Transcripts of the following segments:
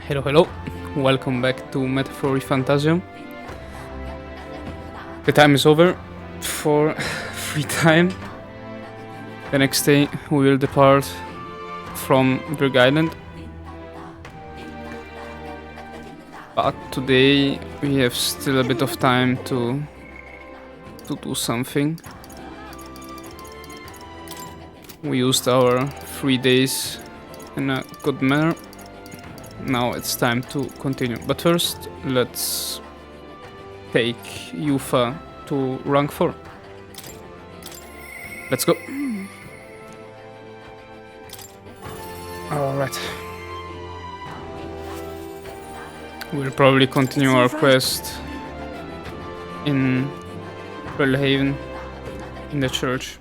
Hello, hello. Welcome back to ReFantazio. The time is over for free time. The next day we will depart from Virga Island. But today we have still a bit of time to do something. We used our 3 days in a good manner. Now it's time to continue. But first, let's take Yufa to rank 4. Let's go. Alright. We'll probably continue our quest in Haven, in the church.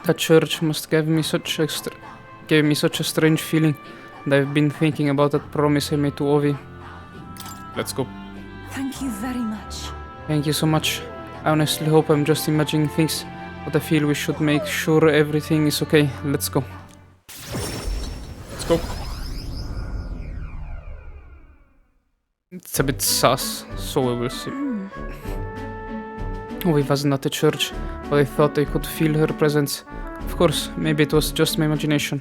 That church must give me such a strange feeling, and I've been thinking about that promise I made to Ovi. Let's go. Thank you very much. Thank you so much. I honestly hope I'm just imagining things, but I feel we should make sure everything is okay. Let's go. Let's go. It's a bit sus, so we will see. Ovi wasn't at the church, but I thought I could feel her presence. Of course, maybe it was just my imagination.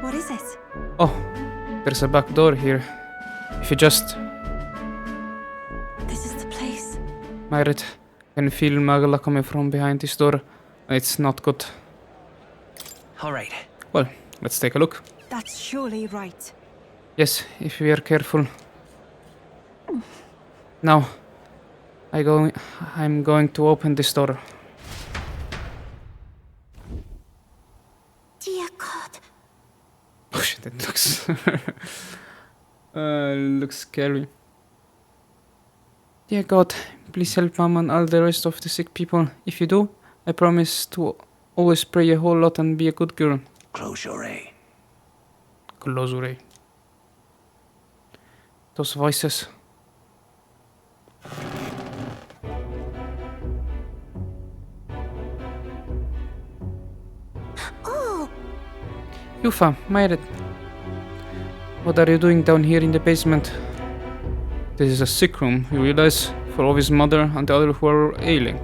What is it? Oh, there's a back door here. If you just... This is the place. Myrit, I can feel Magla coming from behind this door, and it's not good. Alright. Well, let's take a look. That's surely right. Yes, if we are careful. Now, I'm going to open this door. Dear God. Oh shit, that looks... looks scary. Dear God, please help Mom and all the rest of the sick people. If you do, I promise to always pray a whole lot and be a good girl. Close your eye. Close your eye. Those voices. Oh, Yufa, Myrit. What are you doing down here in the basement? This is a sick room, you realize? For Ovi's mother and the other who are ailing.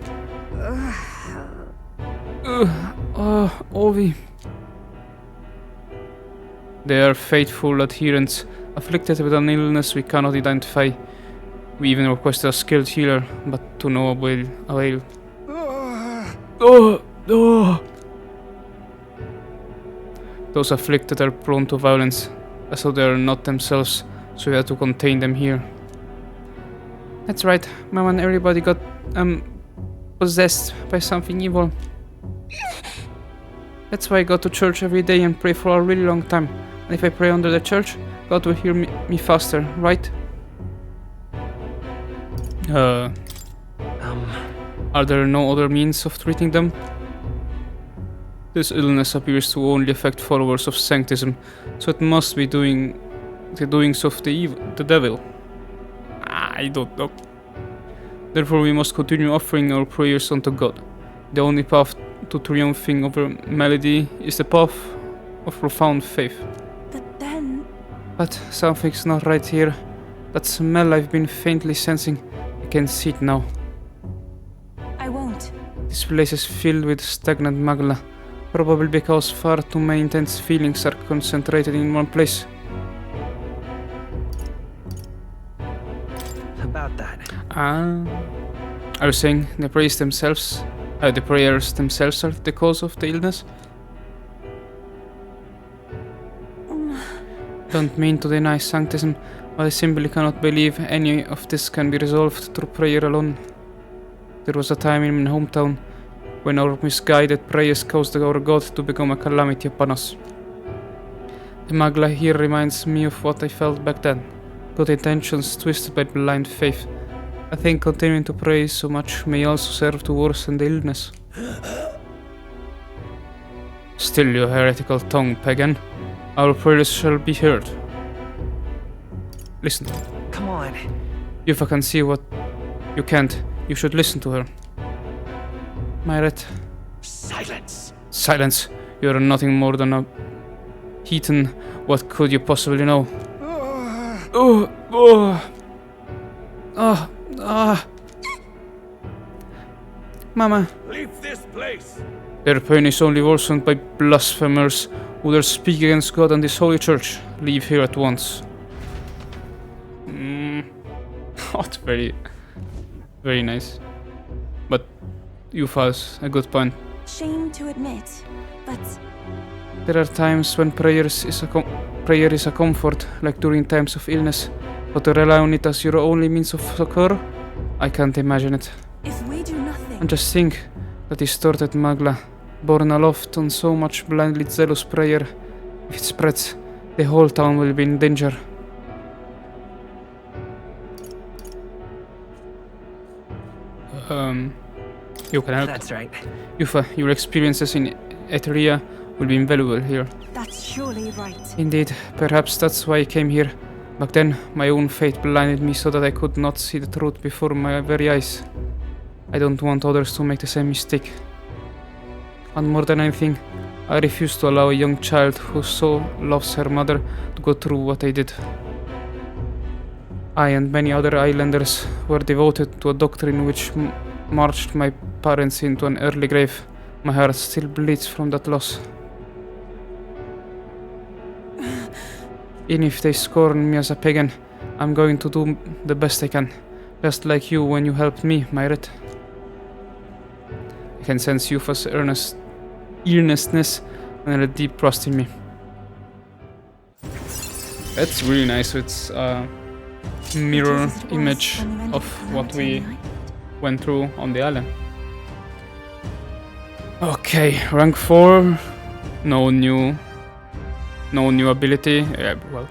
Ovi. They are faithful adherents, afflicted with an illness we cannot identify. We even requested a skilled healer, but to no avail. Those afflicted are prone to violence, as though they are not themselves, so we had to contain them here. That's right, Mom and everybody got, possessed by something evil. That's why I go to church every day and pray for a really long time. And if I pray under the church, God will hear me faster, right? Are there no other means of treating them? This illness appears to only affect followers of Sanctism, so it must be the doings of the devil. I don't know. Therefore we must continue offering our prayers unto God. The only path to triumphing over malady is the path of profound faith. but then... But something's not right here. That smell I've been faintly sensing, I can see it now. I won't. This place is filled with stagnant magla, probably because far too many intense feelings are concentrated in one place. About that. Are you saying the prayers themselves are the cause of the illness? Don't mean to deny Sanctism, but I simply cannot believe any of this can be resolved through prayer alone. There was a time in my hometown when our misguided prayers caused our God to become a calamity upon us. The Magla here reminds me of what I felt back then. Good intentions twisted by blind faith. I think continuing to pray so much may also serve to worsen the illness. Still your heretical tongue, pagan. Our prayers shall be heard. Listen. Come on. If I can see what you can't, you should listen to her. Myrit. Silence. Silence. You are nothing more than a Heaton, what could you possibly know? Oh, oh, oh, ah. Mama. Leave this place! Their pain is only worsened by blasphemers who dare speak against God and His holy church. Leave here at once. Not very, very nice. But Yufa has a good point. Shame to admit, but There are times when prayer is a comfort, like during times of illness, but to rely on it as your only means of succor? I can't imagine it. if we do nothing, And just think, that distorted Magla, born aloft on so much blindly zealous prayer, if it spreads, the whole town will be in danger. You can help. That's right. Yufa, your experiences in Etheria will be invaluable here. that's surely right. Indeed, perhaps that's why I came here. Back then, my own fate blinded me so that I could not see the truth before my very eyes. I don't want others to make the same mistake. And more than anything, I refuse to allow a young child who so loves her mother to go through what I did. I and many other islanders were devoted to a doctrine which marched my parents into an early grave. My heart still bleeds from that loss. Even if they scorn me as a pagan, I'm going to do the best I can. Just like you when you helped me, Myret. I can sense Yufa's earnestness and a deep trust in me. That's really nice. It's a mirror It is as it was image when you entered of the what we mountain, right? went through on the island. Okay, rank 4. No new ability. Yeah, well,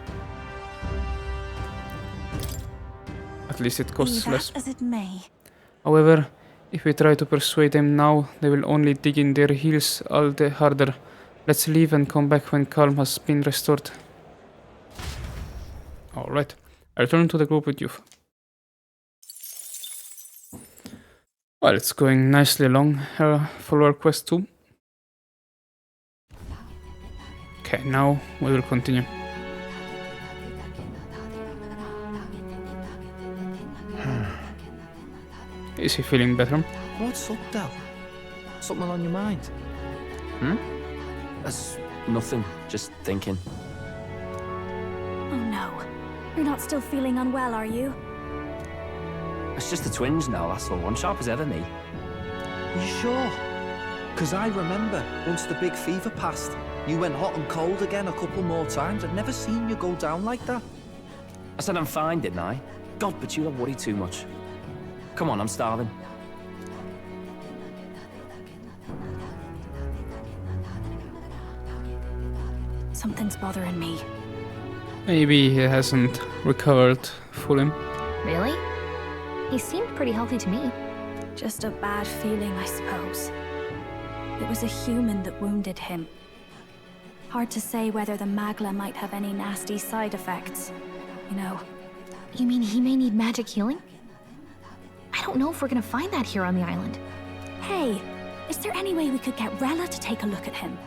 at least it Be costs that less. as it may, However, if we try to persuade them now, they will only dig in their heels all the harder. Let's leave and come back when calm has been restored. Alright, I return to the group with you. Well, it's going nicely along for our quest 2. Okay, now we will continue. Is he feeling better? What's up, Dal? Something on your mind? That's nothing. Just thinking. oh no. You're not still feeling unwell, are you? It's just the twinge now, that's all. I'm sharp as ever, me. Are you sure? Because I remember once the big fever passed, you went hot and cold again a couple more times. I'd never seen you go down like that. I said I'm fine, didn't I? God, but you don't worry too much. Come on, I'm starving. Something's bothering me. Maybe he hasn't recovered fully. Really? He seemed pretty healthy to me. Just a bad feeling, I suppose. It was a human that wounded him. Hard to say whether the Magla might have any nasty side effects. You know, You mean he may need magic healing? I don't know if we're gonna find that here on the island. hey, is there any way we could get Rella to take a look at him?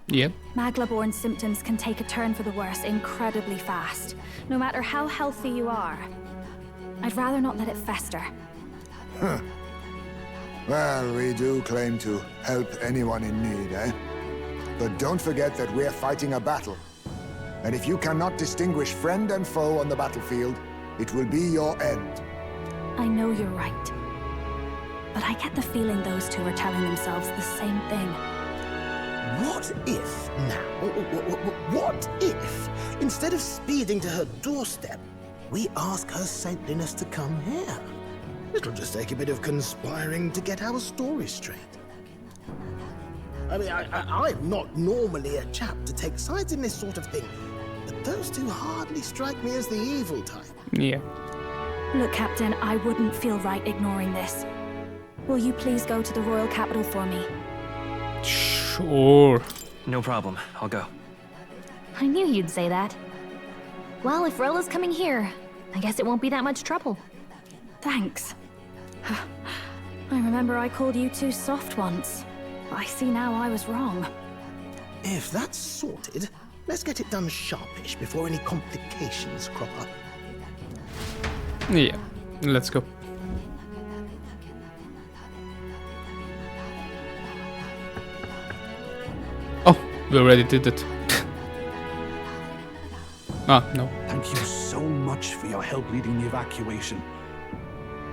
Yep. Magla-born symptoms can take a turn for the worse incredibly fast, no matter how healthy you are. I'd rather not let it fester. Well, we do claim to help anyone in need, eh? But don't forget that we're fighting a battle. And if you cannot distinguish friend and foe on the battlefield, it will be your end. I know you're right. But I get the feeling those two are telling themselves the same thing. What if now? What if, instead of speeding to her doorstep, we ask her saintliness to come here? It'll just take a bit of conspiring to get our story straight. I mean, I'm not normally a chap to take sides in this sort of thing, but those two hardly strike me as the evil type. Yeah. Look, Captain, I wouldn't feel right ignoring this. Will you please go to the royal capital for me? Sure. No problem. I'll go. I knew you'd say that. Well, if Rella's coming here, I guess it won't be that much trouble. Thanks. I remember I called you too soft once. I see now I was wrong. If that's sorted, let's get it done sharpish before any complications crop up. Yeah, let's go. Oh, we already did it. Ah, no. Thank you so much for your help leading the evacuation.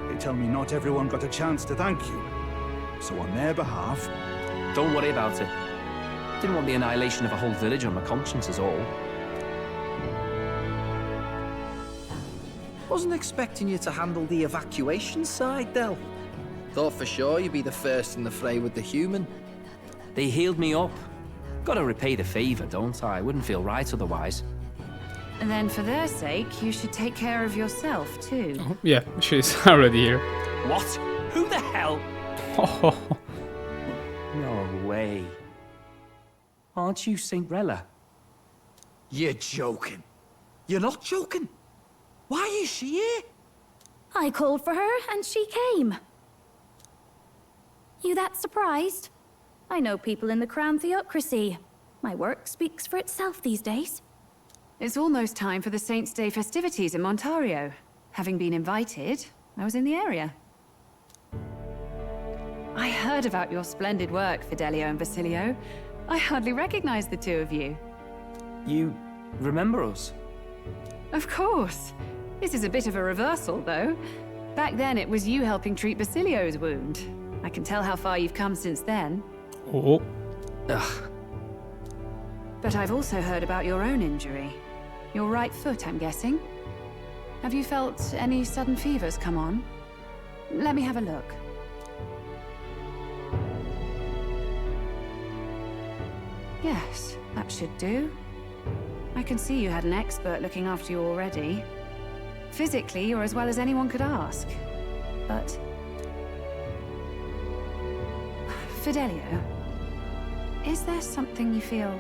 They tell me not everyone got a chance to thank you. So on their behalf... Don't worry about it. Didn't want the annihilation of a whole village on my conscience is all. Wasn't expecting you to handle the evacuation side, Del. Thought for sure you'd be the first in the fray with the human. They healed me up. Gotta repay the favor, don't I? Wouldn't feel right otherwise. And then for their sake, you should take care of yourself, too. Oh, yeah, she's already here. What? Who the hell? Oh, No way. Aren't you Cinderella? You're joking. You're not joking. Why is she here? I called for her, and she came. You that surprised? I know people in the Crown Theocracy. My work speaks for itself these days. It's almost time for the Saints' Day festivities in Montario. Having been invited, I was in the area. I heard about your splendid work, Fidelio and Basilio. I hardly recognize the two of you. You remember us? Of course. This is a bit of a reversal, though. Back then, it was you helping treat Basilio's wound. I can tell how far you've come since then. oh. Ugh. But I've also heard about your own injury. Your right foot, I'm guessing. Have you felt any sudden fevers come on? Let me have a look. Yes, that should do. I can see you had an expert looking after you already. Physically, you're as well as anyone could ask. But... Fidelio, is there something you feel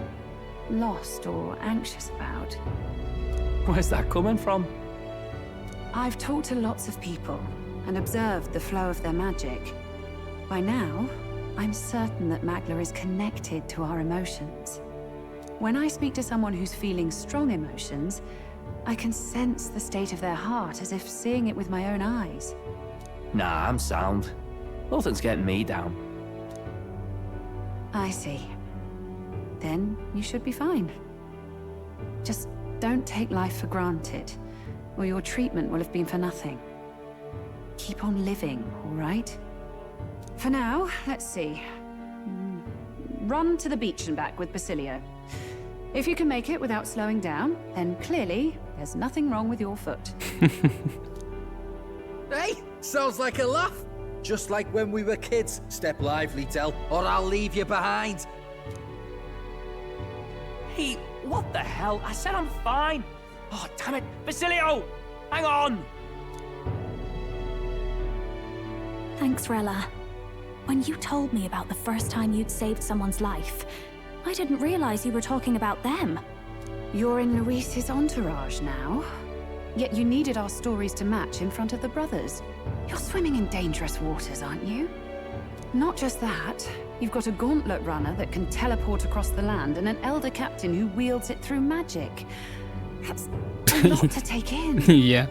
lost or anxious about? Where's that coming from? I've talked to lots of people and observed the flow of their magic. By now, I'm certain that Magla is connected to our emotions. When I speak to someone who's feeling strong emotions, I can sense the state of their heart as if seeing it with my own eyes. Nah, I'm sound. Nothing's getting me down. I see. Then you should be fine. Just don't take life for granted, or your treatment will have been for nothing. Keep on living, all right? For now, let's see. Run to the beach and back with Basilio. If you can make it without slowing down, then clearly there's nothing wrong with your foot. Hey, sounds like a laugh. Just like when we were kids. Step lively, Del, or I'll leave you behind. Hey, what the hell? I said I'm fine. Oh, damn it. Basilio! Hang on! Thanks, Rella. When you told me about the first time you'd saved someone's life, I didn't realize you were talking about them. You're in Luis's entourage now. Yet you needed our stories to match in front of the brothers. You're swimming in dangerous waters, aren't you? Not just that, you've got a gauntlet runner that can teleport across the land and an elder captain who wields it through magic. That's a lot to take in. Yeah,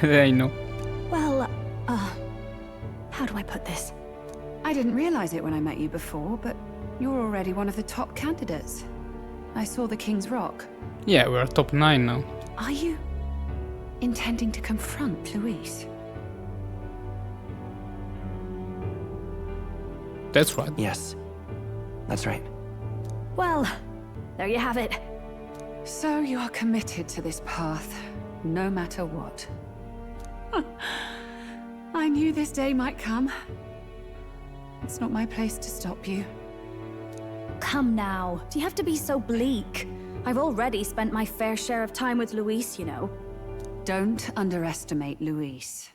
I know. Well, how do I put this? I didn't realize it when I met you before, but you're already one of the top candidates. I saw the King's Rock. Yeah, we're top 9 now. Are you intending to confront Luis? That's right. Yes, that's right. Well, there you have it. So you are committed to this path, no matter what. I knew this day might come. It's not my place to stop you. Come now, do you have to be so bleak? I've already spent my fair share of time with Luis, you know. Don't underestimate Luis.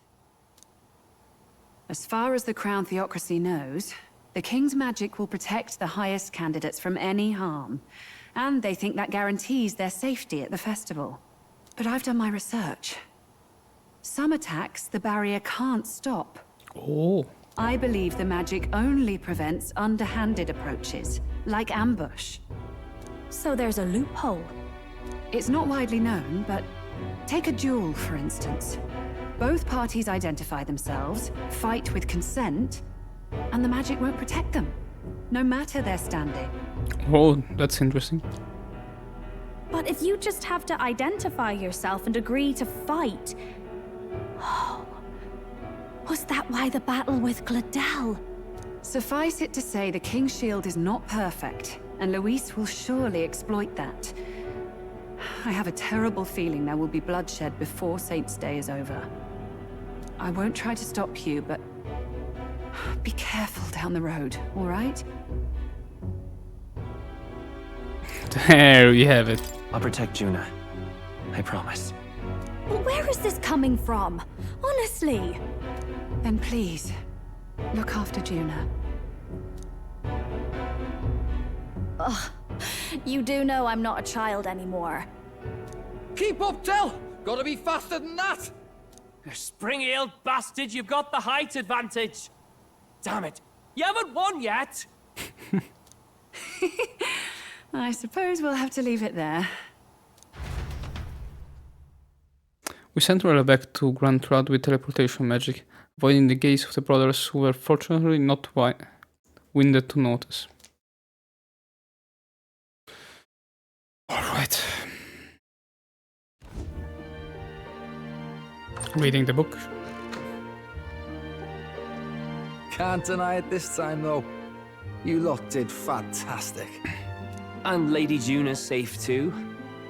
As far as the Crown Theocracy knows, the King's magic will protect the highest candidates from any harm, and they think that guarantees their safety at the festival. But I've done my research. Some attacks the barrier can't stop. Oh. I believe the magic only prevents underhanded approaches, like ambush. So there's a loophole. It's not widely known, but take a duel, for instance. Both parties identify themselves, fight with consent, and the magic won't protect them, no matter their standing. Oh, that's interesting. But if you just have to identify yourself and agree to fight... Oh, was that why the battle with Gladel? Suffice it to say, the King's Shield is not perfect, and Luis will surely exploit that. I have a terrible feeling there will be bloodshed before Saint's Day is over. I won't try to stop you, but be careful down the road, all right? There you have it. I'll protect Juna. I promise. But where is this coming from? Honestly. Then please, look after Juna. Ugh. You do know I'm not a child anymore. Keep up, Del! Gotta be faster than that! You spring-heeled bastard, you've got the height advantage. Damn it, you haven't won yet. I suppose we'll have to leave it there. We sent Rella back to Grand Rod with teleportation magic, avoiding the gaze of the brothers who were fortunately not winded to notice. Alright. Reading the book. Can't deny it this time, though. You lot did fantastic. And Lady Juna's safe too.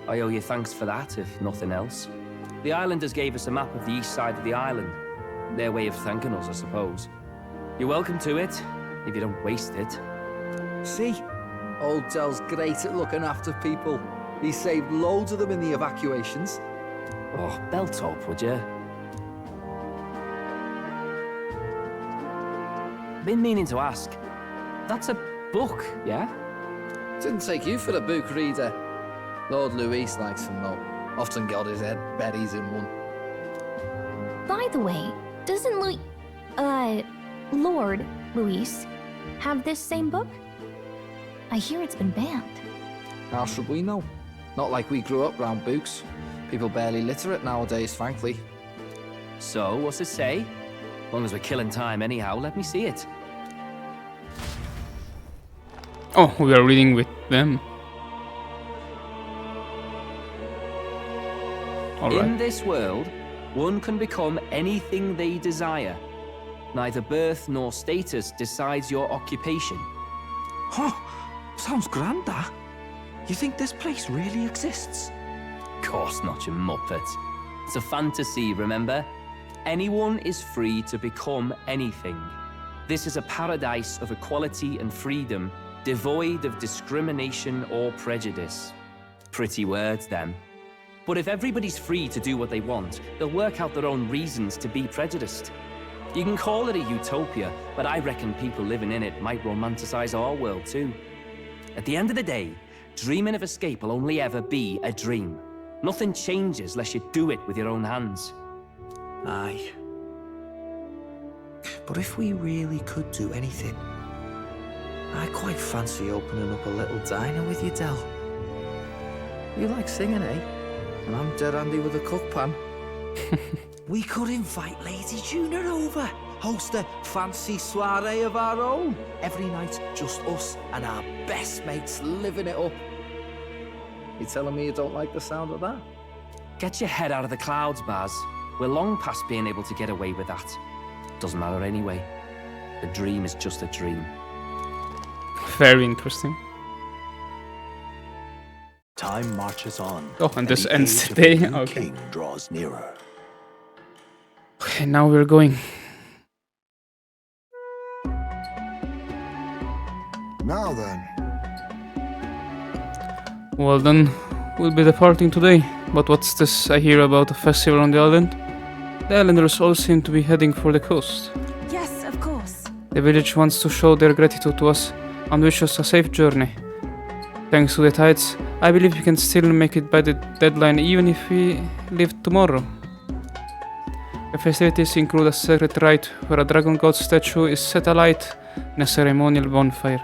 I owe you thanks for that, if nothing else. The islanders gave us a map of the east side of the island. Their way of thanking us, I suppose. You're welcome to it, if you don't waste it. See? Old Del's great at looking after people. He saved loads of them in the evacuations. Oh, belt up, would you? Been meaning to ask. That's a book, yeah? Didn't take you for a book reader. Lord Luis likes them, though. Often got his head buried in one. By the way, doesn't Lord Luis have this same book? I hear it's been banned. How should we know? Not like we grew up round books. People barely literate nowadays, frankly. So, what's it say? As long as we're killing time anyhow, let me see it. Oh, we are reading with them. Alright. In this world, one can become anything they desire. Neither birth nor status decides your occupation. Huh? Sounds grand, that. You think this place really exists? Of course not, you muppet. It's a fantasy, remember? Anyone is free to become anything. This is a paradise of equality and freedom, devoid of discrimination or prejudice. Pretty words, them. But if everybody's free to do what they want, they'll work out their own reasons to be prejudiced. You can call it a utopia, but I reckon people living in it might romanticize our world too. At the end of the day, dreaming of escape will only ever be a dream. Nothing changes unless you do it with your own hands. Aye. But if we really could do anything, I quite fancy opening up a little diner with you, Del. You like singing, eh? And I'm dead handy with a cook pan. We could invite Lady Juna over. Host a fancy soiree of our own. Every night, just us and our best mates living it up. You telling me you don't like the sound of that? Get your head out of the clouds, Baz. We're long past being able to get away with that. Doesn't matter anyway. A dream is just a dream. Very interesting. Time marches on. Oh, and this the ends age of today? the new Okay. king draws nearer. Okay, now we're going. Now then. Well then, we'll be departing today. But what's this I hear about a festival on the island? The islanders all seem to be heading for the coast. Yes, of course. The village wants to show their gratitude to us and wish us a safe journey. Thanks to the tides, I believe we can still make it by the deadline even if we leave tomorrow. The festivities include a sacred rite where a dragon god statue is set alight in a ceremonial bonfire.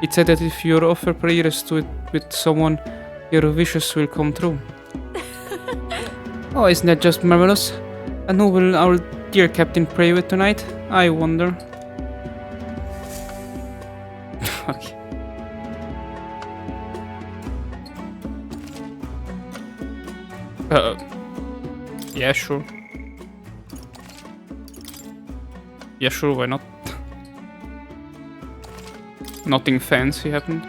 It said that if you offer prayers to it with someone, your wishes will come true. Oh, isn't that just marvelous? And who will our dear captain pray with tonight? I wonder. Okay. Yeah, sure. Yeah, sure, why not? Nothing fancy happened.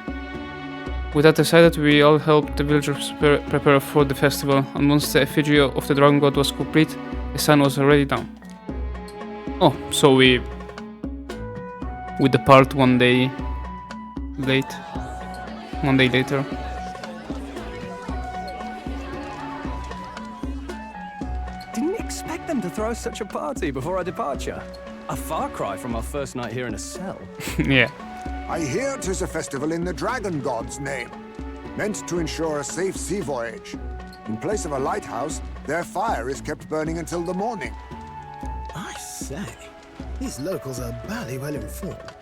With that decided, we all helped the villagers prepare for the festival, and once the effigy of the dragon god was complete, the sun was already down. Oh, so we depart one day later. Didn't expect them to throw such a party before our departure. A far cry from our first night here in a cell. Yeah. I hear 'tis a festival in the dragon god's name, meant to ensure a safe sea voyage. In place of a lighthouse, their fire is kept burning until the morning. I say, these locals are barely well informed.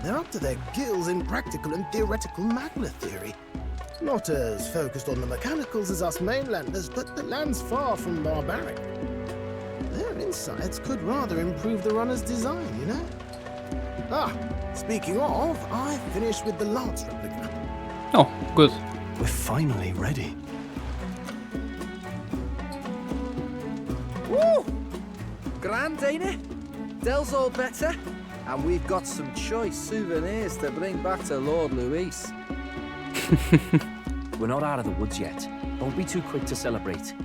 They're up to their gills in practical and theoretical magna theory. Not as focused on the mechanicals as us mainlanders, but the land's far from barbaric. Their insights could rather improve the runner's design, you know? Ah, speaking of, I finished with the lance replica. Oh, good. We're finally ready. Woo! Grand, ain't it? Dell's all better, and we've got some choice souvenirs to bring back to Lord Luis. We're not out of the woods yet. Don't be too quick to celebrate.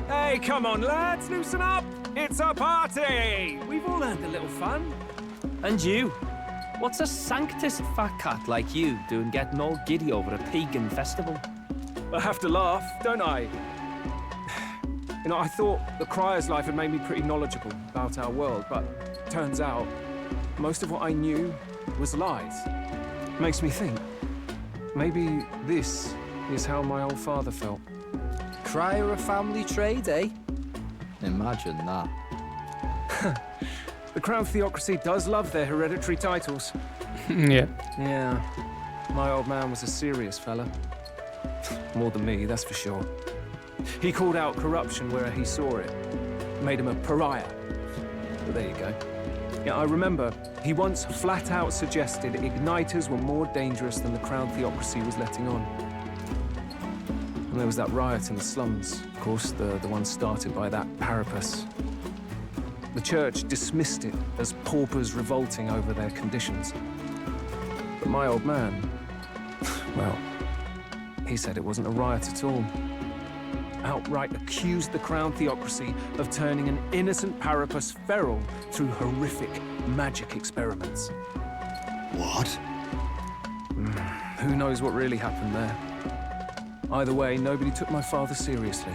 Hey, come on, lads, loosen up! It's a party! We've all earned a little fun. And you? What's a sanctus fat cat like you doing getting all giddy over a pagan festival? I have to laugh, don't I? You know, I thought the Crier's life had made me pretty knowledgeable about our world, but turns out most of what I knew was lies. Makes me think, maybe this is how my old father felt. Crier a family trade, eh? Imagine that. The Crown Theocracy does love their hereditary titles. Yeah. Yeah. My old man was a serious fella. More than me, that's for sure. He called out corruption where he saw it. Made him a pariah. But there you go. Yeah, I remember he once flat out suggested igniters were more dangerous than the Crown Theocracy was letting on. And there was that riot in the slums, of course, the one started by that Parapus. The church dismissed it as paupers revolting over their conditions. But my old man, well, he said it wasn't a riot at all. Outright accused the Crown Theocracy of turning an innocent Parapus feral through horrific magic experiments. What? Who knows what really happened there? Either way, nobody took my father seriously.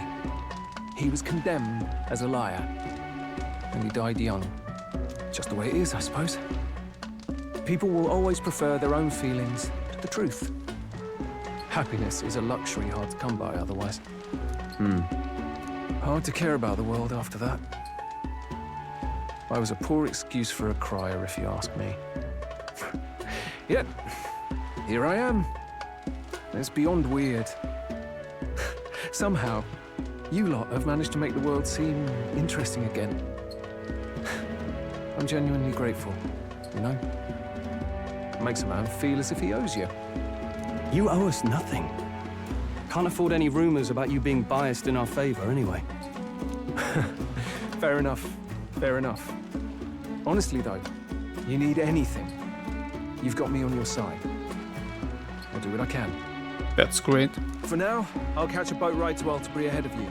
He was condemned as a liar, and he died young. Just the way it is, I suppose. People will always prefer their own feelings to the truth. Happiness is a luxury hard to come by otherwise. Hard to care about the world after that. I was a poor excuse for a crier, if you ask me. Yet, here I am. It's beyond weird. Somehow, you lot have managed to make the world seem interesting again. I'm genuinely grateful, you know? It makes a man feel as if he owes you. You owe us nothing. Can't afford any rumors about you being biased in our favor, anyway. Fair enough. Fair enough. Honestly, though, you need anything, you've got me on your side. I'll do what I can. That's great. For now, I'll catch a boat ride to Altabury ahead of you.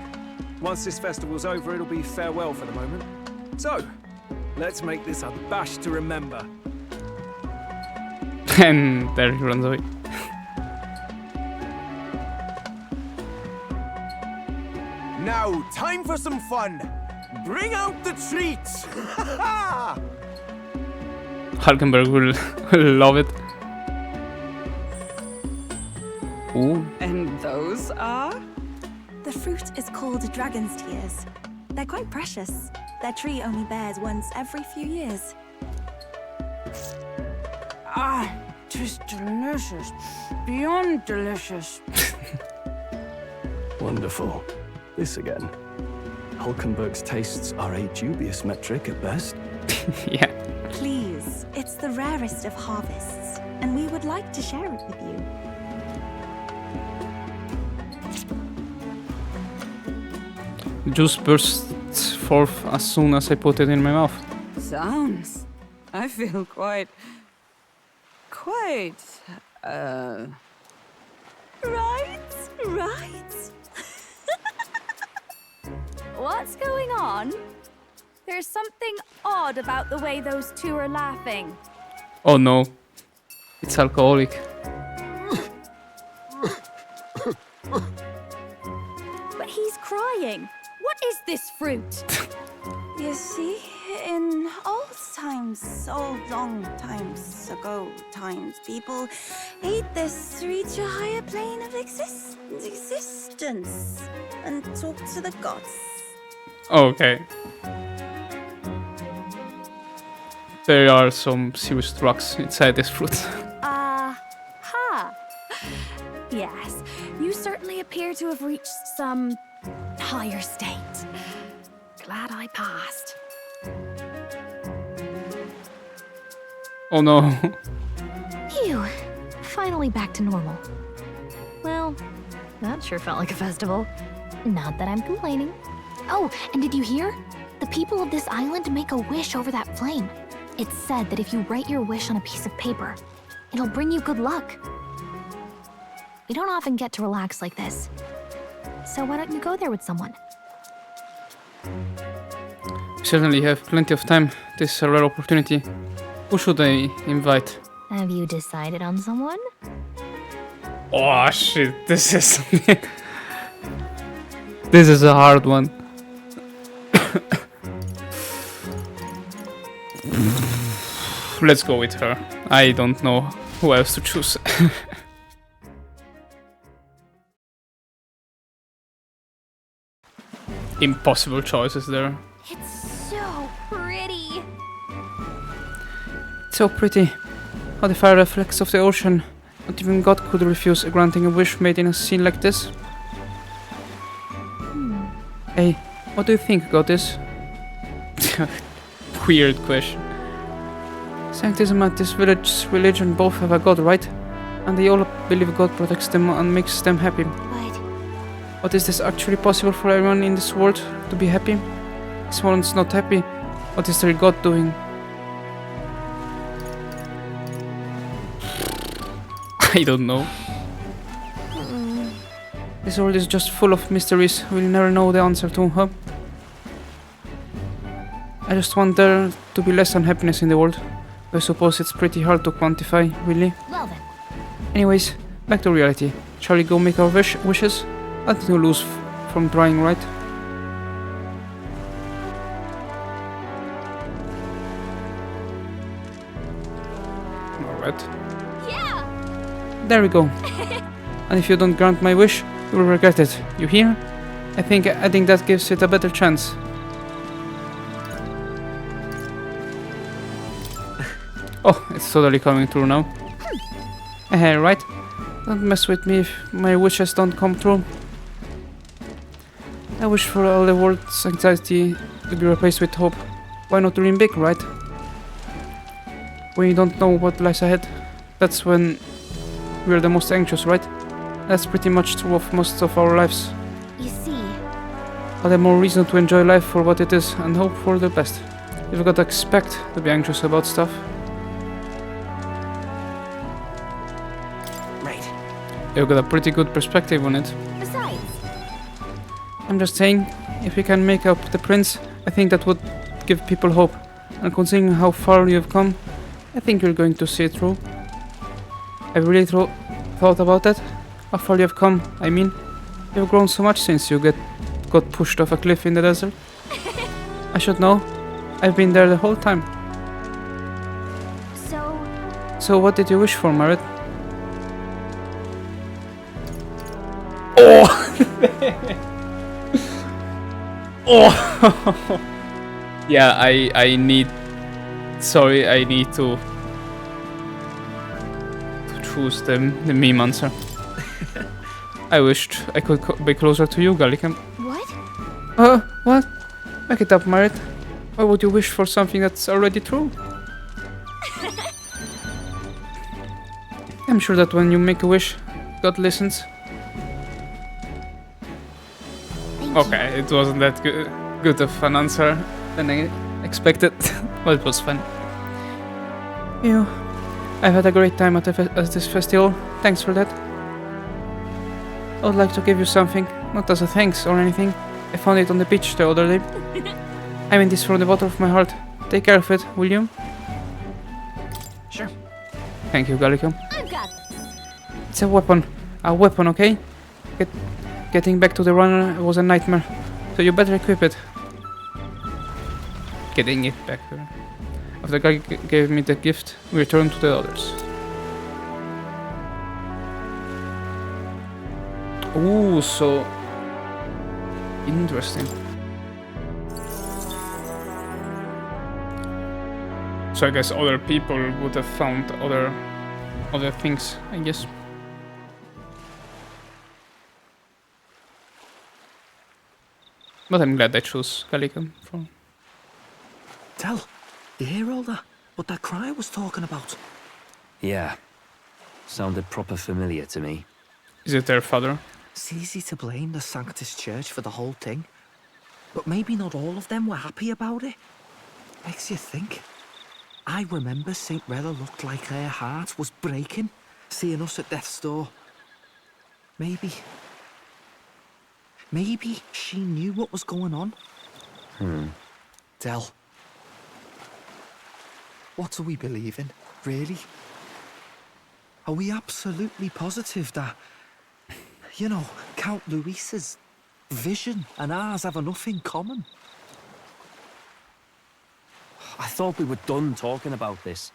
Once this festival's over, it'll be farewell for the moment. So, let's make this a bash to remember. And there he runs away. Now, time for some fun. Bring out the treats! Hulkenberg will love it. Ooh. And those are? The fruit is called dragon's tears. They're quite precious. Their tree only bears once every few years. Ah, 'Tis delicious. Beyond delicious. Wonderful. This again. Hulkenberg's tastes are a dubious metric at best. Yeah. Please, it's the rarest of harvests, and we would like to share it with you. Juice bursts forth as soon as I put it in my mouth. Sounds. I feel quite. Right? What's going on? There's something odd about the way those two are laughing. Oh no. It's alcoholic. But he's crying. What is this fruit? You see, in old times, old long times ago times, people ate this to reach a higher plane of existence and talk to the gods. Okay. There are some serious drugs inside this fruit. Ha! Yes, you certainly appear to have reached some higher state. Glad I passed. Oh no. Phew. Finally back to normal. Well, that sure felt like a festival. Not that I'm complaining. Oh, and did you hear? The people of this island make a wish over that flame. It's said that if you write your wish on a piece of paper, it'll bring you good luck. We don't often get to relax like this. So why don't you go there with someone? We certainly have plenty of time. This is a rare opportunity. Who should I invite? Have you decided on someone? Oh shit, this is... This is a hard one. Let's go with her. I don't know who else to choose. Impossible choices there. It's so pretty. So pretty. How the fire reflects off the ocean. Not even God could refuse granting a wish made in a scene like this. Hey, what do you think, Goddess? Weird question. Sanctism and this village's religion both have a god, right? And they all believe God protects them and makes them happy. But is this actually possible for everyone in this world to be happy? If someone's not happy, what is their God doing? I don't know. This world is just full of mysteries we'll never know the answer to, huh? I just want there to be less unhappiness in the world. I suppose it's pretty hard to quantify, really. Well then. Anyways, back to reality. Shall we go make our wishes? Nothing to lose from trying, right? Alright. Yeah! There we go. And if you don't grant my wish, you will regret it. You hear? I think adding that gives it a better chance. Oh, it's totally coming through now. Hey, right? Don't mess with me if my wishes don't come true. I wish for all the world's anxiety to be replaced with hope. Why not dream big, right? When you don't know what lies ahead, that's when we're the most anxious, right? That's pretty much true of most of our lives. You see... But the more reason to enjoy life for what it is and hope for the best. You've got to expect to be anxious about stuff. Right. You've got a pretty good perspective on it. Besides... I'm just saying, if we can make up the prince, I think that would give people hope. And considering how far you've come, I think you're going to see it through. I've really thought about that. How far you've come, I mean. You've grown so much since you got pushed off a cliff in the desert. I should know. I've been there the whole time. So what did you wish for, Marit? Oh! Oh! Yeah, I need... Sorry, I need to... choose the meme answer. I wished I could be closer to you, Gallicum. What? What? Back it up, Marit. Why would you wish for something that's already true? I'm sure that when you make a wish, God listens. Okay, it wasn't that good of an answer than I expected, but it was fun. Ew. I've had a great time at this festival. Thanks for that. I would like to give you something, not as a thanks or anything. I found it on the beach the other day. I mean this from the bottom of my heart. Take care of it, will you? Sure. Thank you, Gallicum. I've got It's a weapon. A weapon, okay? Getting back to the runner was a nightmare, so you better equip it. Getting it back. After Guy gave me the gift, we returned to the others. Ooh, so interesting. So I guess other people would have found other things, I guess. But I'm glad I chose Gallicum for. Tell, you hear all that? What that cry was talking about? Yeah. Sounded proper familiar to me. Is it their father? It's easy to blame the Sanctus Church for the whole thing. But maybe not all of them were happy about it. Makes you think. I remember St. Rella looked like her heart was breaking, seeing us at death's door. Maybe she knew what was going on. Del, what do we believe in, really? Are we absolutely positive that, you know, Count Luis's vision and ours have enough in common? I thought we were done talking about this.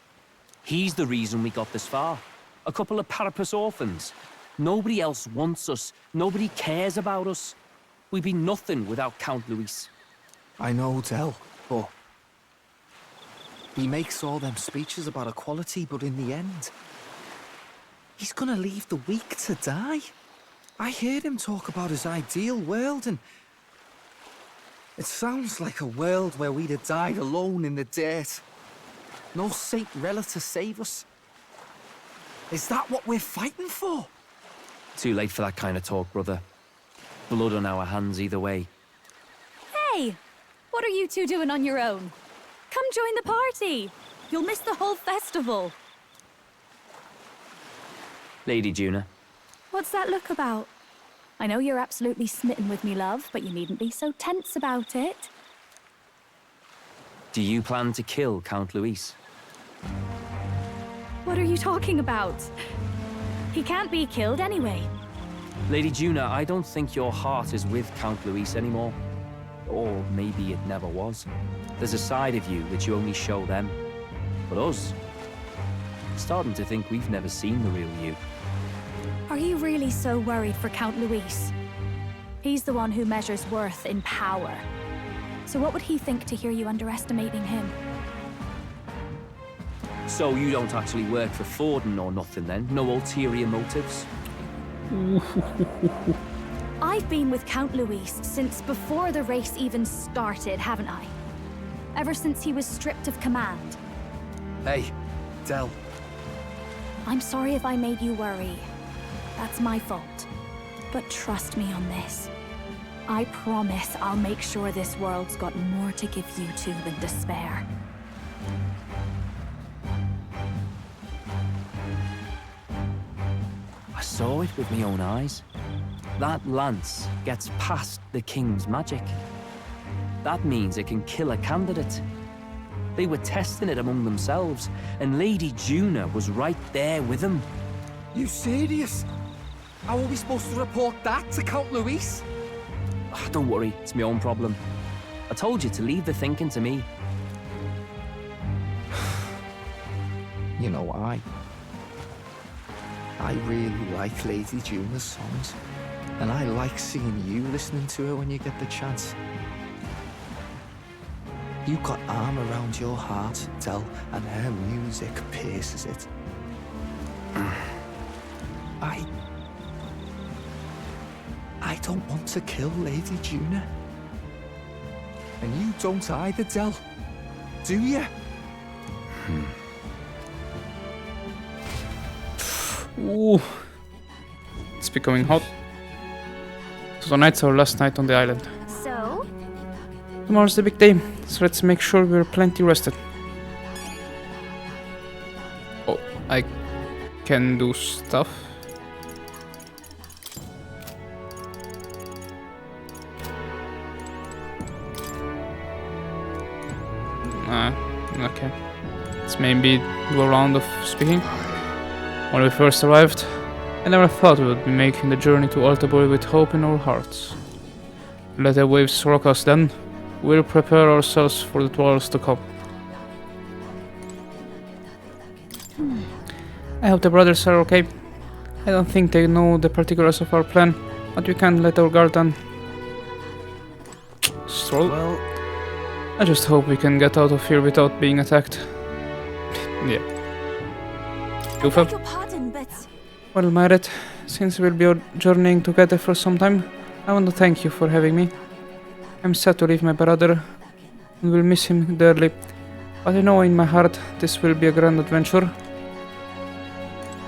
He's the reason we got this far. A couple of Parapus orphans. Nobody else wants us. Nobody cares about us. We'd be nothing without Count Luis. I know, Del, but he makes all them speeches about equality, but in the end, he's gonna leave the weak to die. I heard him talk about his ideal world, and it sounds like a world where we'd have died alone in the dirt. No Saint Rella to save us. Is that what we're fighting for? Too late for that kind of talk, brother. Blood on our hands either way. Hey! What are you two doing on your own? Come join the party! You'll miss the whole festival. Lady Juna. What's that look about? I know you're absolutely smitten with me, love, but you needn't be so tense about it. Do you plan to kill Count Luis? What are you talking about? He can't be killed anyway. Lady Juna, I don't think your heart is with Count Luis anymore. Or maybe it never was. There's a side of you that you only show them. But us, starting to think we've never seen the real you. Are you really so worried for Count Luis? He's the one who measures worth in power. So what would he think to hear you underestimating him? So you don't actually work for Forden or nothing then? No ulterior motives? I've been with Count Luis since before the race even started, haven't I? Ever since he was stripped of command. Hey, Del. I'm sorry if I made you worry. That's my fault. But trust me on this. I promise I'll make sure this world's got more to give you two than despair. I saw it with my own eyes. That lance gets past the king's magic. That means it can kill a candidate. They were testing it among themselves, and Lady Juna was right there with them. You serious? How are we supposed to report that to Count Luis? Oh, don't worry, it's my own problem. I told you to leave the thinking to me. You know, I really like Lady Juna's songs. And I like seeing you listening to her when you get the chance. You've got arm around your heart, Del, and her music pierces it. I don't want to kill Lady Juna. And you don't either, Del. Do you? Ooh. It's becoming hot. So tonight's our last night on the island. So? Tomorrow's the big day, so let's make sure we're plenty rested. Oh, I can do stuff. Okay. Let's maybe do a round of speaking. When we first arrived, I never thought we would be making the journey to Altabury with hope in our hearts. Let the waves rock us then. We'll prepare ourselves for the trials to come. I hope the brothers are okay. I don't think they know the particulars of our plan, but we can't let our guard down. Stroll? Well, I just hope we can get out of here without being attacked. Yeah. Goofa? Pardon, but Well, Myret, since we'll be journeying together for some time, I want to thank you for having me. I'm sad to leave my brother, and will miss him dearly, but I know in my heart this will be a grand adventure.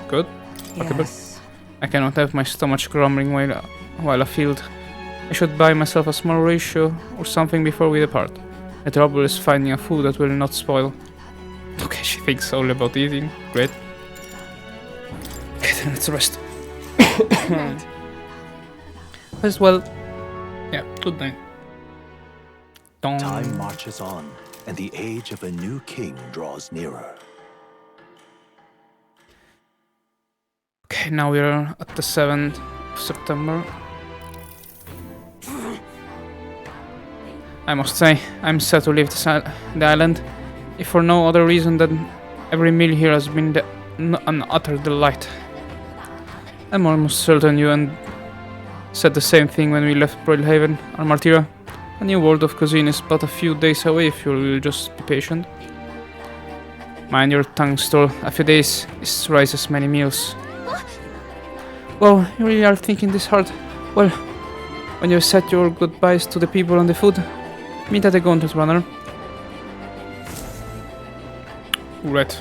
Good. Yes. I cannot have my stomach grumbling while afield. I should buy myself a small ratio or something before we depart. The trouble is finding a food that will not spoil. Okay, she thinks all about eating. Great. Okay, then let's rest. As well. Yeah, good night. Time marches on, and the age of a new king draws nearer. Okay, now we are at the 7th of September. I must say, I'm sad to leave the island, if for no other reason than every meal here has been an utter delight. I'm almost certain you said the same thing when we left Broilhaven or Montario. A new world of cuisine is but a few days away if you will just be patient. Mind your tongue, Stoll. A few days is twice as many meals. Well, you really are thinking this hard. Well, when you said your goodbyes to the people and the food, meet at the gauntlet runner. Right.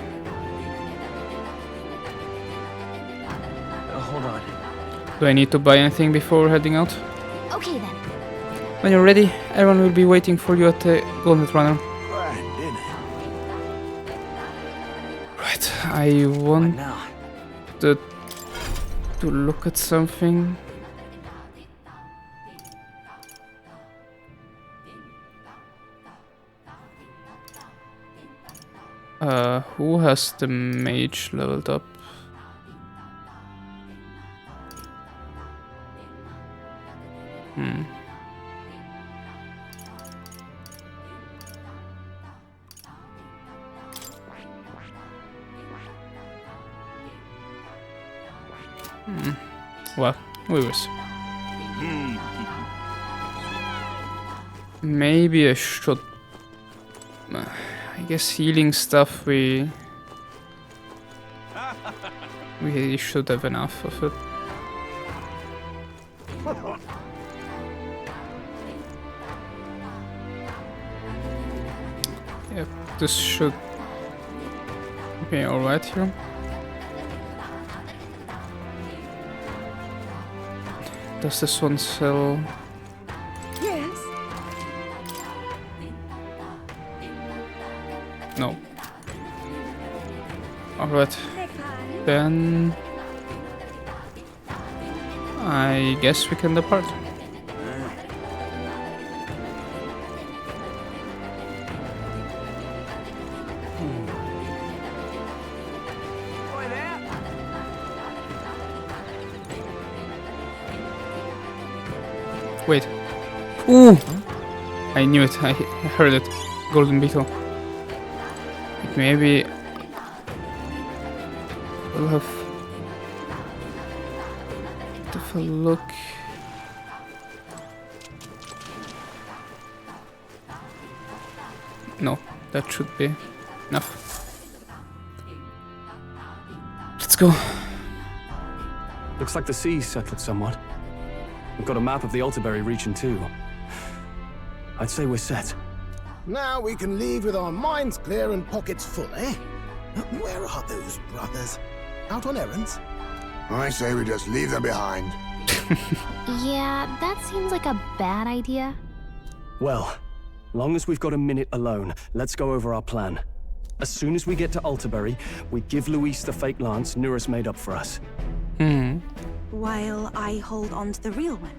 Hold on. Do I need to buy anything before heading out? Okay then. When you're ready, everyone will be waiting for you at the gauntlet runner. Right, I want to look at something. Who has the mage leveled up? Well, we will see. Maybe I should... I guess healing stuff we should have enough of it. Yep, this should be alright here. Does this one sell? yes. No. Alright. Then I guess we can depart. Wait. Ooh! I knew it. I heard it. Golden beetle. Maybe we'll have a look. No, that should be enough. Let's go. Looks like the sea's settled somewhat. We've got a map of the Altabury region too. I'd say we're set. Now we can leave with our minds clear and pockets full, eh? Where are those brothers? Out on errands? I say we just leave them behind. Yeah, that seems like a bad idea. Well, long as we've got a minute alone, let's go over our plan. As soon as we get to Altabury, we give Luis the fake lance Nuris made up for us. While I hold on to the real one.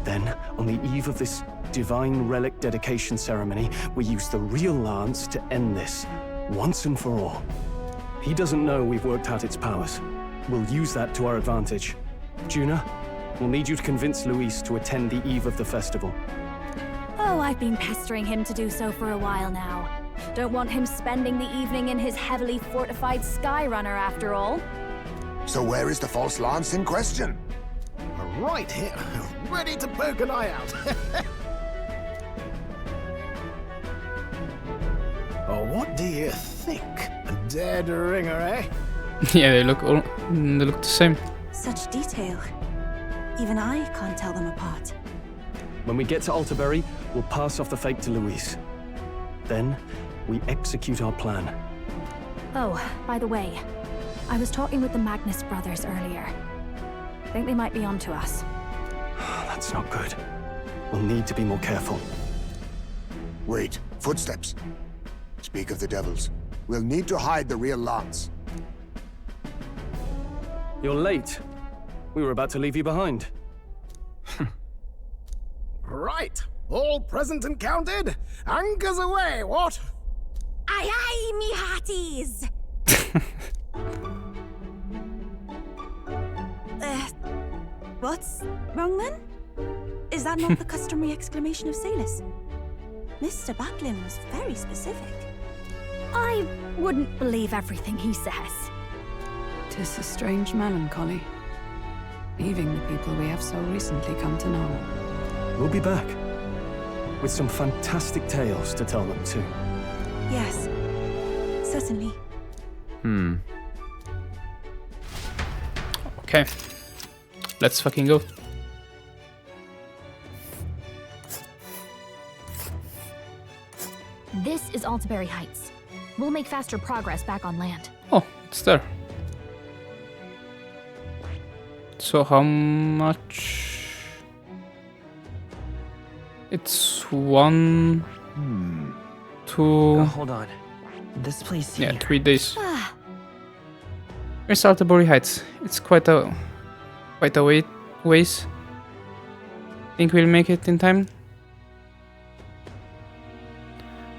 Then, on the eve of this divine relic dedication ceremony, we use the real lance to end this, once and for all. He doesn't know we've worked out its powers. We'll use that to our advantage. Juna, we'll need you to convince Luis to attend the eve of the festival. Oh, I've been pestering him to do so for a while now. Don't want him spending the evening in his heavily fortified Skyrunner after all. So where is the false lance in question? Right here, ready to poke an eye out. Oh, what do you think? A dead ringer, eh? Yeah, they look the same. Such detail. Even I can't tell them apart. When we get to Altabury, we'll pass off the fake to Luis. Then, we execute our plan. Oh, by the way, I was talking with the Magnus brothers earlier. I think they might be onto us. That's not good. We'll need to be more careful. Wait, footsteps. Speak of the devils. We'll need to hide the real lance. You're late. We were about to leave you behind. Right, all present and counted. Anchors away, what? Aye, aye, me hearties! What's wrong then? Is that not the customary exclamation of Salus? Mr. Butlin was very specific. I wouldn't believe everything he says. 'Tis a strange melancholy, leaving the people we have so recently come to know. We'll be back, with some fantastic tales to tell them too. Yes, certainly. Okay. Let's fucking go. This is Altabury Heights. We'll make faster progress back on land. Oh, it's there. So how much? It's 1, 2. Hold on. This place here. Yeah, 3 days. Where's Altabury Heights? It's quite a ways. Think we'll make it in time?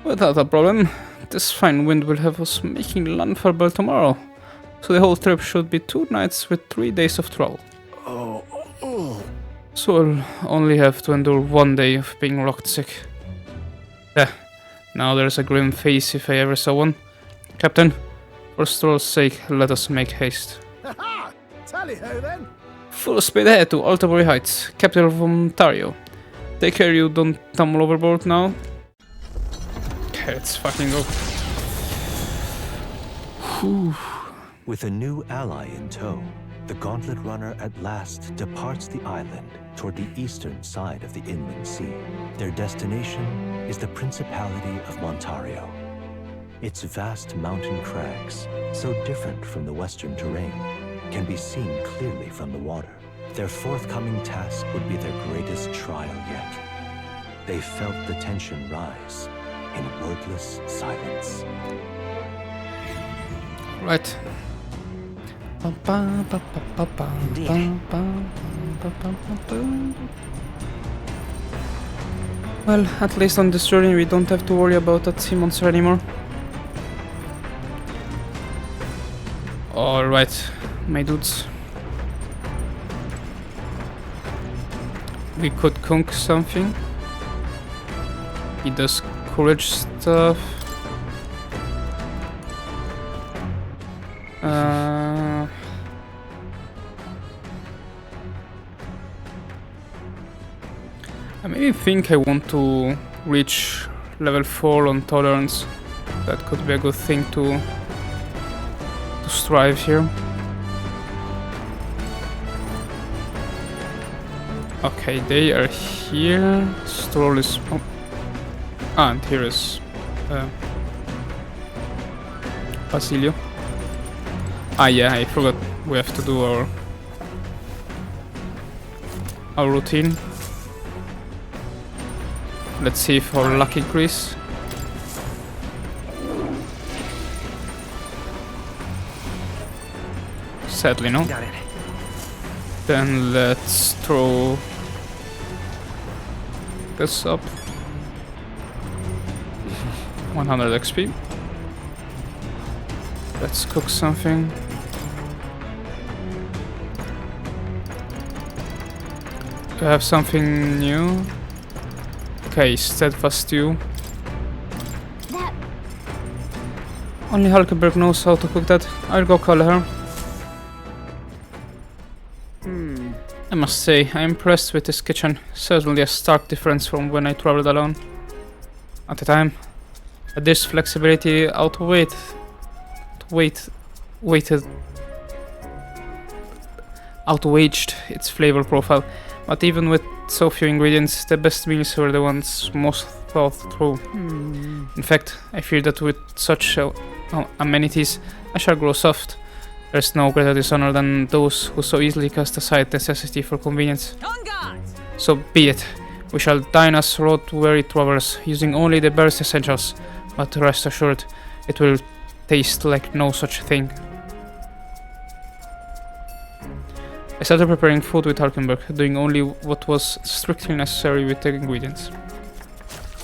Without a problem. This fine wind will have us making landfall by tomorrow. So the whole trip should be 2 nights with 3 days of travel. So I'll only have to endure 1 day of being rocked sick. Now there's a grim face if I ever saw one. Captain, for Stroll's sake, let us make haste. Ha-ha! Tally-ho then! Full speed ahead to Altabury Heights, capital of Montario. Take care you don't tumble overboard now. Okay, let's fucking go. Whew. With a new ally in tow, the Gauntlet Runner at last departs the island toward the eastern side of the inland sea. Their destination is the Principality of Montario. Its vast mountain crags, so different from the western terrain, can be seen clearly from the water. Their forthcoming task would be their greatest trial yet. They felt the tension rise in wordless silence. Right. Well, at least on this journey we don't have to worry about that sea monster anymore. Alright, my dudes. We could conk something. He does courage stuff. I maybe think I want to reach level 4 on tolerance. That could be a good thing to strive here. Okay, they are here. Stroll is... Oh. Ah, and here is... Basilio. Ah, yeah, I forgot. We have to do our routine. Let's see if our luck increase. Sadly, no. Got it. Then let's throw this up. 100 XP. Let's cook something. Do I have something new? Okay, steadfast stew. Only Hulkenberg knows how to cook that. I'll go call her. I must say, I'm impressed with this kitchen. Certainly a stark difference from when I traveled alone. At the time, this flexibility outweighed its flavor profile. But even with so few ingredients, the best meals were the ones most thought through. In fact, I fear that with such amenities, I shall grow soft. There's no greater dishonor than those who so easily cast aside necessity for convenience. So be it. We shall dine as road-weary travelers, using only the barest essentials. But rest assured, it will taste like no such thing. I started preparing food with Hulkenberg, doing only what was strictly necessary with the ingredients.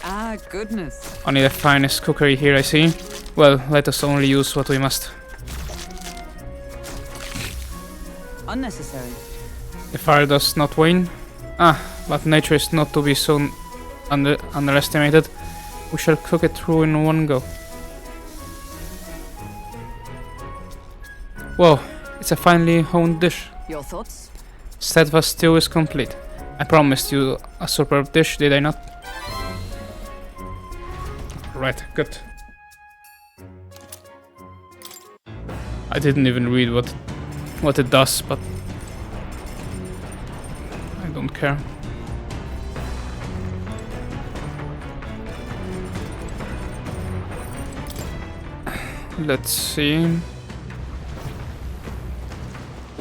Ah, goodness. Only the finest cookery here, I see. Well, let us only use what we must. Unnecessary. The fire does not wane. Ah, but nature is not to be so underestimated. We shall cook it through in one go. Whoa, it's a finely honed dish. Your thoughts? Steadfast stew is complete. I promised you a superb dish, did I not? Right, good. I didn't even read what it does, but I don't care. Let's see.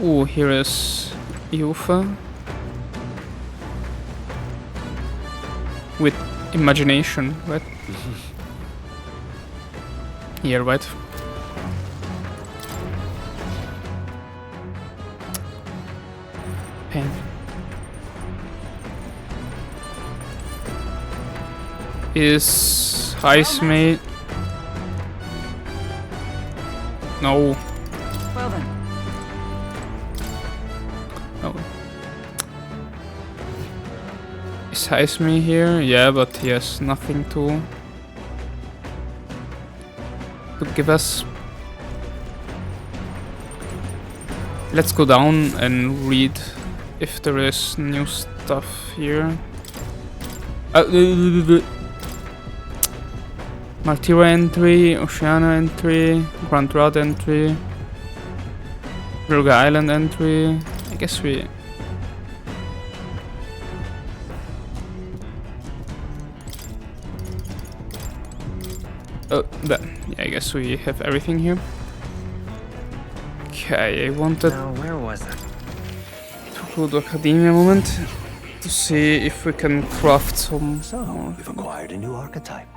Oh, here is Yufa with imagination, right? Here, right? Pain. Is ice made? No. Well then. Oh. Is Heisme here? Yeah, but he has nothing to give us. Let's go down and read if there is new stuff here. Martira entry, Oceana entry, Grand Rod entry, Virga Island entry. I guess we... Oh, yeah, I guess we have everything here. Okay, I wanted... Now, where was it? To go to Academia a moment to see if we can craft some... So, we've acquired a new archetype.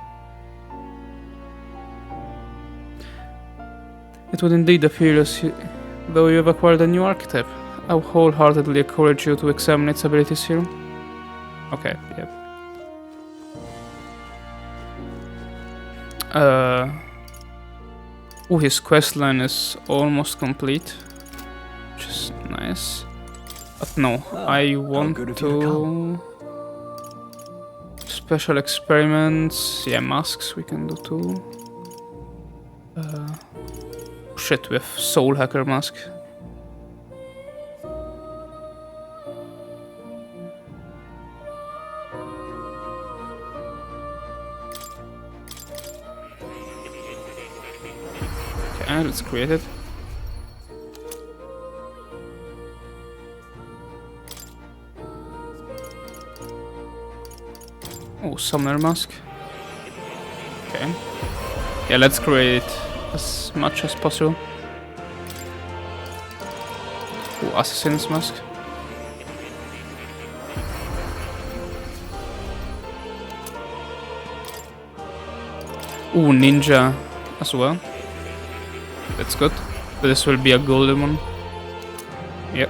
It would indeed appear as though you have acquired a new archetype. I wholeheartedly encourage you to examine its abilities here. Okay, yep. Oh, his questline is almost complete, which is nice. But no, I want to... Special experiments, yeah, masks we can do too. Shit, we have Soul Hacker mask. Okay, let's create it. Oh, summoner mask. Okay. Yeah, let's create as much as possible. Oh, assassin's mask. Oh, ninja as well. That's good. But this will be a golden one. Yep.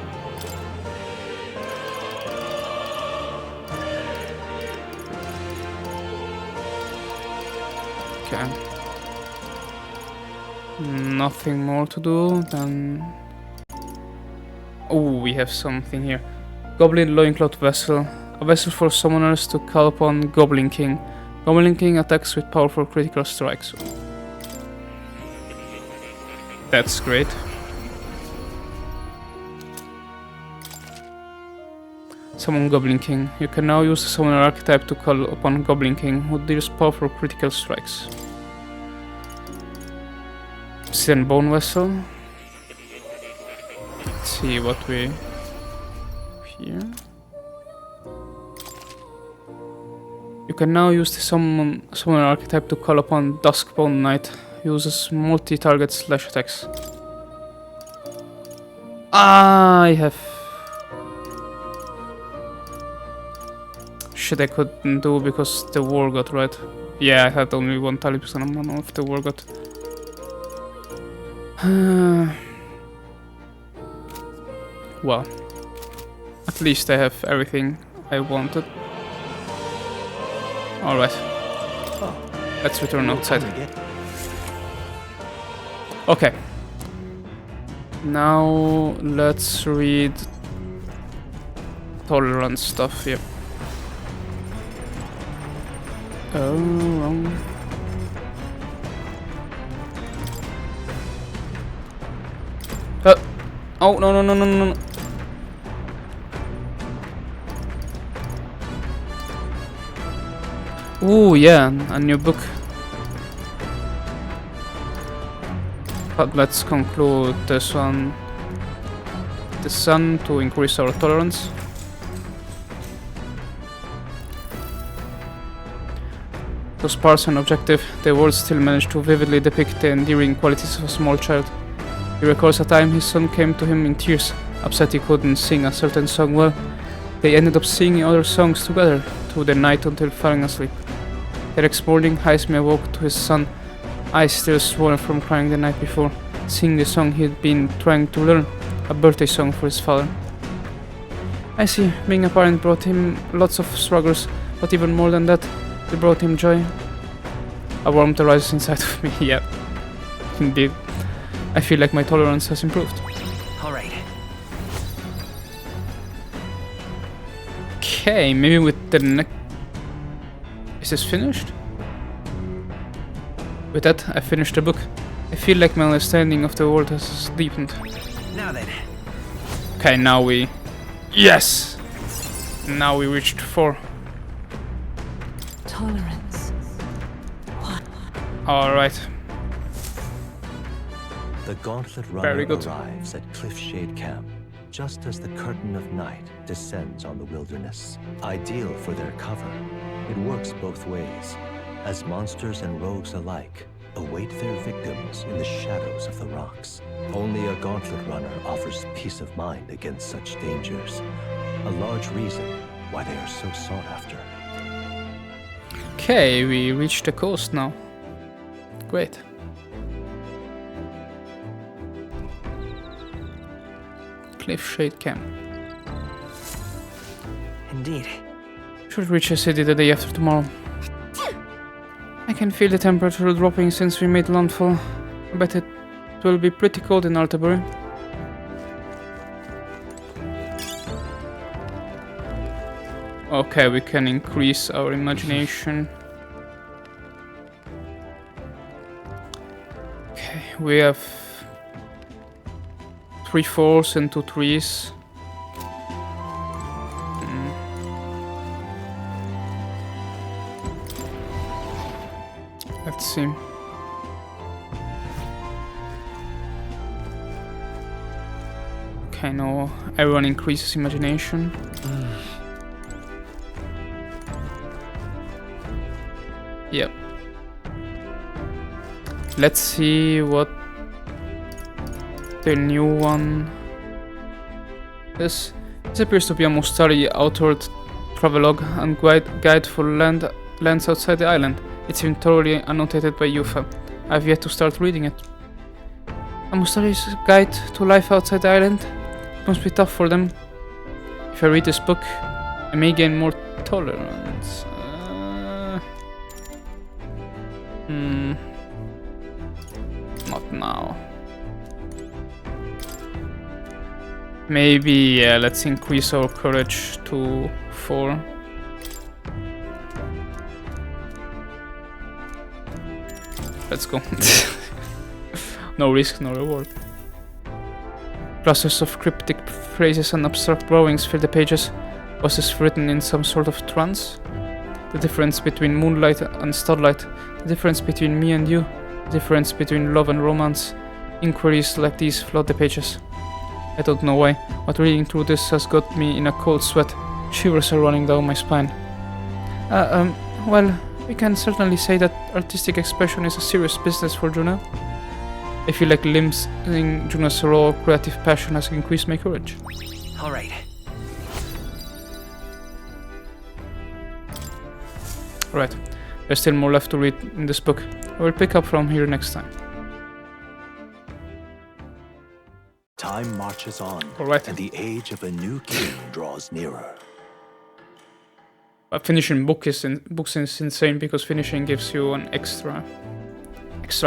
Okay. Nothing more to do than... Oh, we have something here. Goblin loincloth vessel. A vessel for summoners to call upon Goblin King. Goblin King attacks with powerful critical strikes. That's great. Summon Goblin King. You can now use the summoner archetype to call upon Goblin King, who deals powerful critical strikes. Obsidian Bone Vessel. Let's see what we... here. You can now use the summoner archetype to call upon Duskbone Knight. Uses multi-target slash attacks. I have... Shit, I couldn't do because the war got right. Yeah, I had only 1 talisman on mana of the war got. Well, at least I have everything I wanted. Alright. Let's return outside. Okay. Now let's read tolerance stuff here. Oh, wrong. Oh, no, no, no, no, no, no. Ooh, yeah, a new book. But let's conclude this one. The sun to increase our tolerance. Though sparse and objective, the words still manage to vividly depict the endearing qualities of a small child. He recalls a time his son came to him in tears, upset he couldn't sing a certain song well. They ended up singing other songs together through the night until falling asleep. The next morning, Haisme awoke to his son, eyes still swollen from crying the night before, singing the song he'd been trying to learn, a birthday song for his father. I see, being a parent brought him lots of struggles, but even more than that, it brought him joy. A warmth arises inside of me, yeah, indeed. I feel like my tolerance has improved. Alright. Okay, maybe with the next... Is this finished? With that, I finished the book. I feel like my understanding of the world has deepened. Now then. Okay, now we... Yes! Now we reached 4. Tolerance. What? Alright. The Gauntlet Very Runner good. arrives at Cliffshade Camp just as the curtain of night descends on the wilderness. Ideal for their cover, it works both ways, as monsters and rogues alike await their victims in the shadows of the rocks. Only a Gauntlet Runner offers peace of mind against such dangers, a large reason why they are so sought after. Okay, we reached the coast now. Great. Cliffshade Camp. Indeed. Should reach the city the day after tomorrow. I can feel the temperature dropping since we made landfall. I bet it will be pretty cold in Altabury. Okay, we can increase our imagination. Okay, we have 3 4s and 2 3s. Let's see. Okay, now everyone increases imagination. Yep. Let's see what the new one is. This appears to be a Montario outward travelogue and guide for lands outside the island. It's been thoroughly annotated by Yufa. I've yet to start reading it. A Montario's guide to life outside the island? It must be tough for them. If I read this book, I may gain more tolerance. Not now. Maybe, yeah, let's increase our courage to 4. Let's go. No risk, no reward. Clusters of cryptic phrases and abstract drawings fill the pages. Was this written in some sort of trance? The difference between moonlight and starlight, the difference between me and you, the difference between love and romance. Inquiries like these flood the pages. I don't know why, but reading through this has got me in a cold sweat. Shivers are running down my spine. Well, we can certainly say that artistic expression is a serious business for Juna. I feel like limiting Juna's raw creative passion has increased my courage. All right. Right, there's still more left to read in this book. I will pick up from here next time. Time marches on, and the age of a new king draws nearer. But finishing books is insane because finishing gives you an extra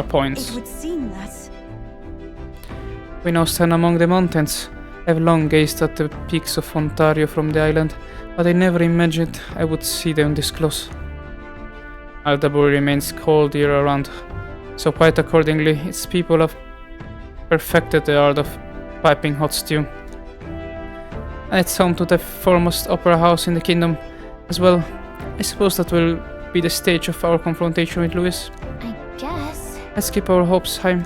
points. It would seem that we now stand among the mountains. I've long gazed at the peaks of Montario from the island, but I never imagined I would see them this close. Altabury remains cold year around, so quite accordingly, its people have perfected the art of piping hot stew. And it's home to the foremost opera house in the kingdom as well. I suppose that will be the stage of our confrontation with Louis. I guess. Let's keep our hopes high.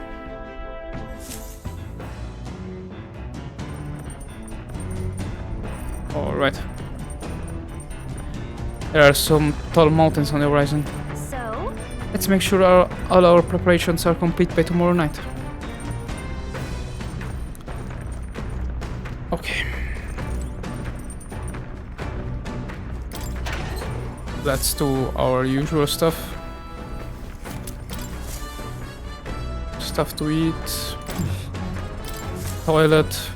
Alright. There are some tall mountains on the horizon. So? Let's make sure all our preparations are complete by tomorrow night. Okay. Let's do our usual stuff. Stuff to eat. Toilet.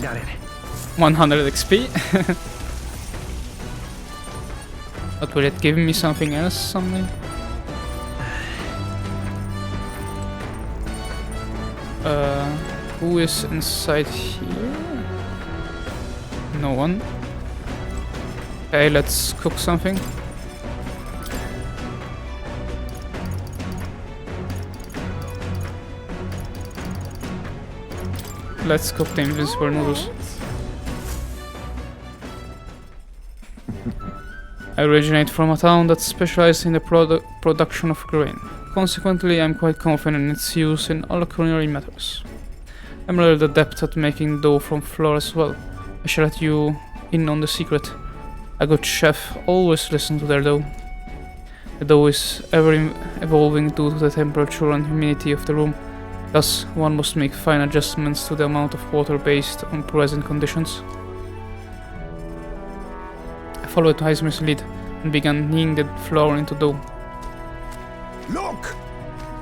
Got it. 100 XP. But will it give me something else? Something? Who is inside here? No one. Okay, let's cook something. Let's cook the invincible noodles. I originate from a town that specializes in the production of grain. Consequently, I'm quite confident in its use in all culinary matters. I'm rather adept at making dough from flour as well. I shall let you in on the secret. A good chef always listens to their dough. The dough is ever evolving due to the temperature and humidity of the room. Thus, one must make fine adjustments to the amount of water based on present conditions. I followed Heisenberg's lead and began kneading the flour into dough. Look!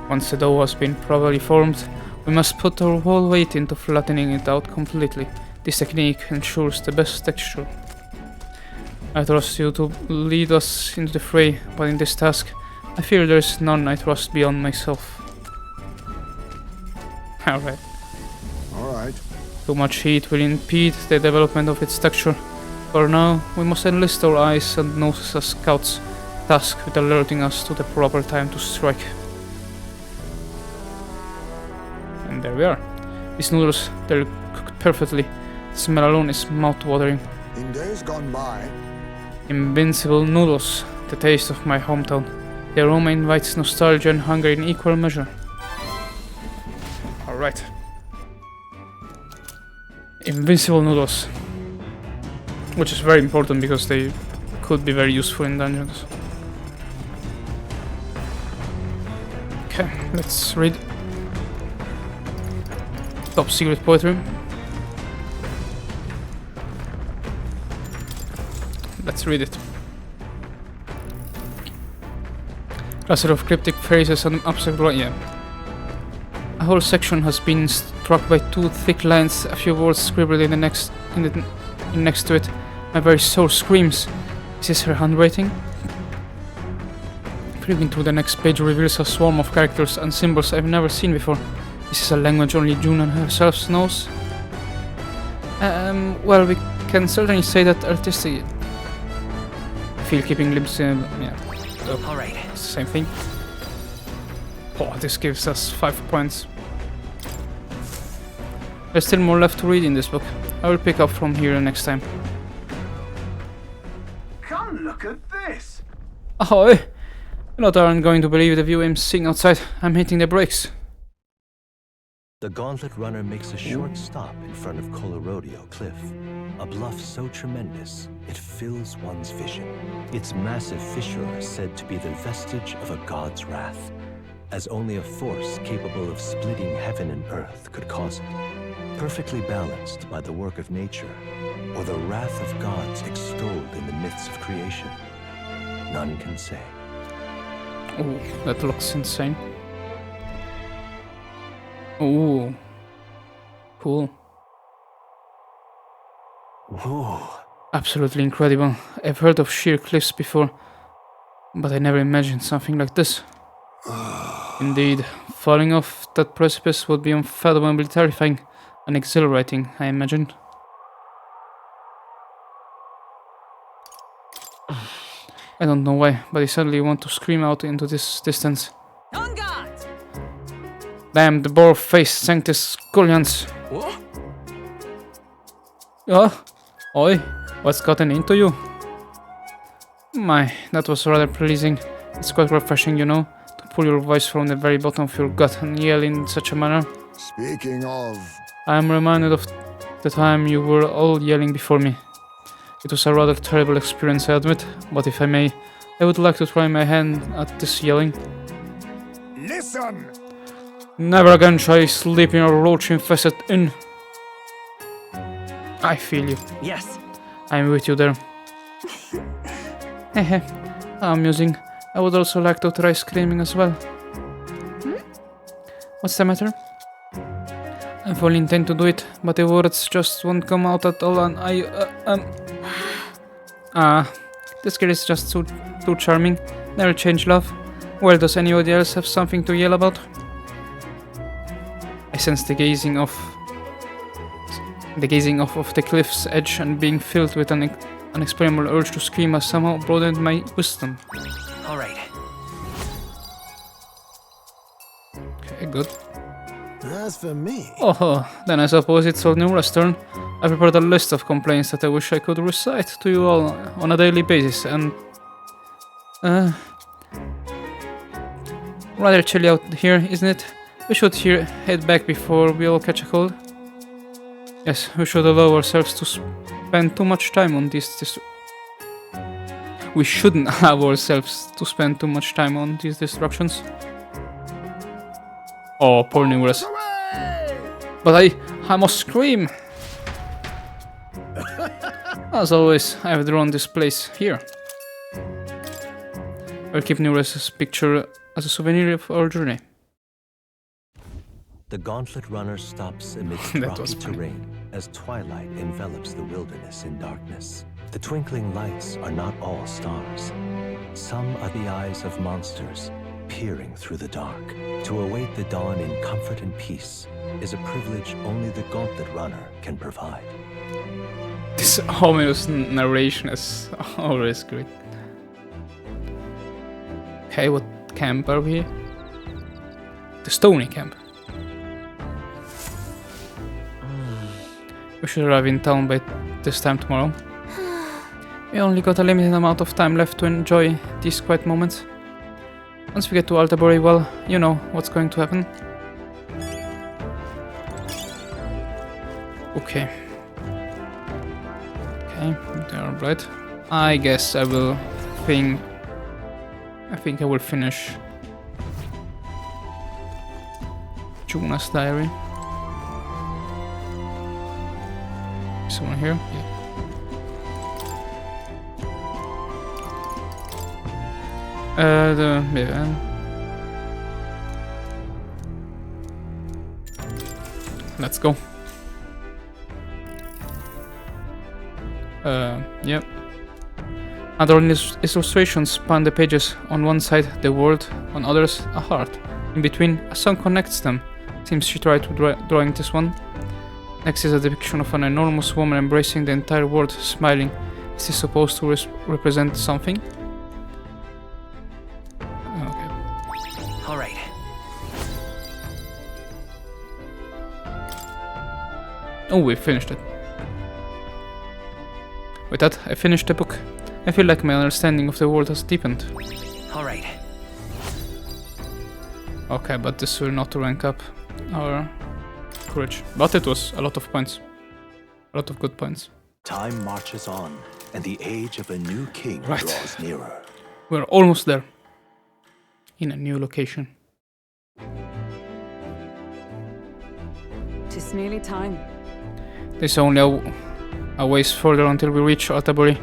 Once the dough has been properly formed, we must put our whole weight into flattening it out completely. This technique ensures the best texture. I trust you to lead us into the fray, but in this task, I fear there is none I trust beyond myself. Alright. Alright. Too much heat will impede the development of its texture. For now, we must enlist our eyes and noses as scouts, tasked with alerting us to the proper time to strike. And there we are. These noodles, they're cooked perfectly. The smell alone is mouth-watering. In days gone by, Invincible noodles, the taste of my hometown. The aroma invites nostalgia and hunger in equal measure. Alright. Invincible noodles. Which is very important because they could be very useful in dungeons. Okay, let's read top secret poetry. Let's read it. Cluster of cryptic phrases and abstract yeah. A whole section has been struck by 2 thick lines, a few words scribbled in the next to it. My very soul screams. Is this her handwriting? Flipping through the next page reveals a swarm of characters and symbols I've never seen before. This is a language only June and herself knows. Well, we can certainly say that artistic. Feel keeping lips, yeah. Alright. It's the same thing. Oh, this gives us 5 points. There's still more left to read in this book. I will pick up from here next time. Come look at this! Ahoy! You lot aren't going to believe the view I'm seeing outside. I'm hitting the brakes. The Gauntlet Runner makes a short stop in front of Colorodeo Cliff, a bluff so tremendous it fills one's vision. Its massive fissure is said to be the vestige of a god's wrath, as only a force capable of splitting heaven and earth could cause it. Perfectly balanced by the work of nature, or the wrath of gods extolled in the myths of creation, none can say. Oh, that looks insane. Ooh. Cool. Whoa. Absolutely incredible. I've heard of sheer cliffs before, but I never imagined something like this. Indeed, falling off that precipice would be unfathomably terrifying and exhilarating, I imagine. I don't know why, but I suddenly want to scream out into this distance. Damn the boar-faced Sanctus Scullions! What? Oh? Oi, what's gotten into you? My, that was rather pleasing. It's quite refreshing, you know, to pull your voice from the very bottom of your gut and yell in such a manner. Speaking of... I am reminded of the time you were all yelling before me. It was a rather terrible experience, I admit, but if I may, I would like to try my hand at this yelling. Listen! Never again shall I sleep in a roach-infested inn. I feel you. Yes. I'm with you there. Hehe, how amusing. I would also like to try screaming as well. What's the matter? I fully intend to do it, but the words just won't come out at all and this girl is just too charming. Never change, love. Well, does anybody else have something to yell about? I sense the gazing off of the cliff's edge and being filled with an unexplainable urge to scream has somehow broadened my wisdom. Alright. Okay, good. As for me... Oh, then I suppose it's old Nura's turn. I prepared a list of complaints that I wish I could recite to you all on a daily basis, and... rather chilly out here, isn't it? We should head back before we all catch a cold. Yes, we should allow ourselves to spend too much time on these We shouldn't allow ourselves to spend too much time on these distractions. Oh, poor Numerous. But I must scream! As always, I have drawn this place here. I'll keep Numerous' picture as a souvenir of our journey. The Gauntlet Runner stops amidst rocky terrain as twilight envelops the wilderness in darkness. The twinkling lights are not all stars. Some are the eyes of monsters peering through the dark. To await the dawn in comfort and peace is a privilege only the Gauntlet Runner can provide. This ominous narration is always great. Okay, what camp are we? The Stony Camp. We should arrive in town by this time tomorrow. We only got a limited amount of time left to enjoy these quiet moments. Once we get to Altabury, well, you know what's going to happen. Okay. Okay, they're bread. I guess I will think... I think I will finish Juna's diary. Someone here? Yeah. Yeah. Let's go. Yep. Other illustrations span the pages. On one side, the world, on others, a heart. In between, a song connects them. Seems she tried to drawing this one. Next is a depiction of an enormous woman embracing the entire world, smiling. Is this supposed to represent something? Okay. All right. Oh, we finished it. With that, I finished the book. I feel like my understanding of the world has deepened. All right. Okay, but this will not rank up our courage. But it was a lot of points. A lot of good points. Time marches on, and the age of a new king draws nearer. We're almost there. In a new location. It's nearly time. There's only a ways further until we reach Altabury.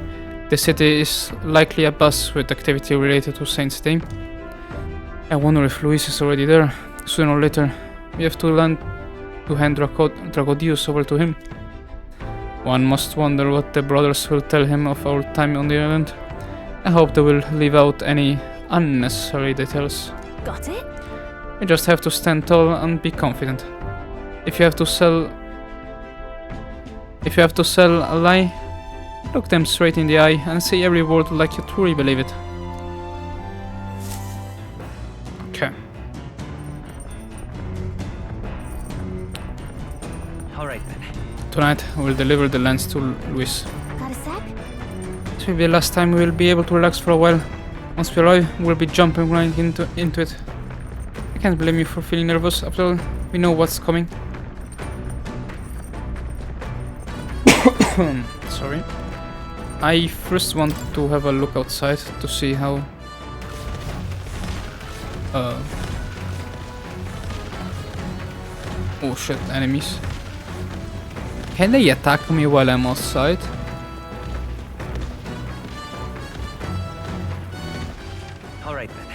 The city is likely abuzz with activity related to Saint's Day. I wonder if Luis is already there. Sooner or later, we have to hand Drakodios over to him. One must wonder what the brothers will tell him of our time on the island. I hope they will leave out any unnecessary details. Got it? You just have to stand tall and be confident. If you have to sell a lie, look them straight in the eye and say every word like you truly believe it. Okay. Alright then. Tonight, I will deliver the lens to Luis. Got a sec? This will be the last time we will be able to relax for a while. Once we arrive, we'll be jumping right into it. I can't blame you for feeling nervous. After all, we know what's coming. Sorry. I first want to have a look outside to see how... Oh shit, enemies. Can they attack me while I'm outside? Alright then.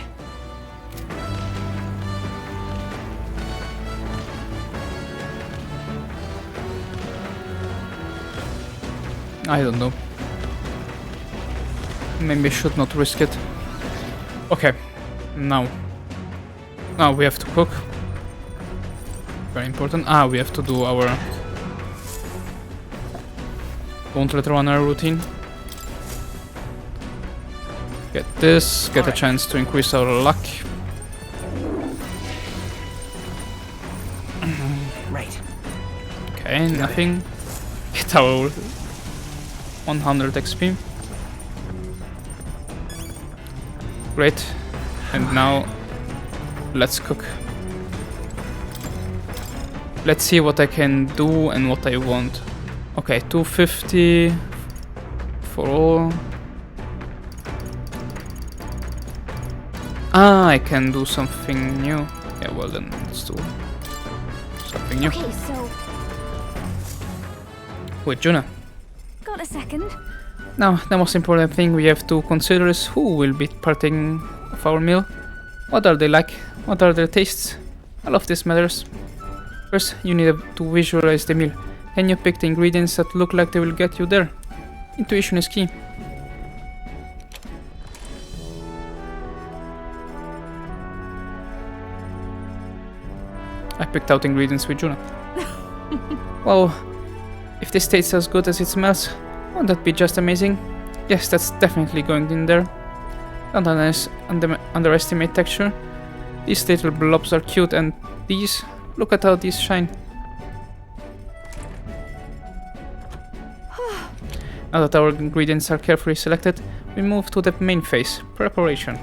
I don't know. Maybe I should not risk it. Okay, now. Now we have to cook. Very important. We have to do our Gauntlet Runner routine. Get this, get a chance to increase our luck. Right. Okay, nothing. Get our 100 XP. Great. And now let's cook. Let's see what I can do and what I want. Okay, 250 for all. I can do something new. Yeah, well then let's do something new. Okay, so Wait, Juna. got a second? Now, the most important thing we have to consider is who will be partaking of our meal. What are they like? What are their tastes? All of this matters. First, you need to visualize the meal. Can you pick the ingredients that look like they will get you there? Intuition is key. I picked out ingredients with Juna. Well, if this tastes as good as it smells, won't that be just amazing? Yes, that's definitely going in there. Don't underestimate texture. These little blobs are cute, and these, look at how these shine. Now that our ingredients are carefully selected, we move to the main phase, preparation.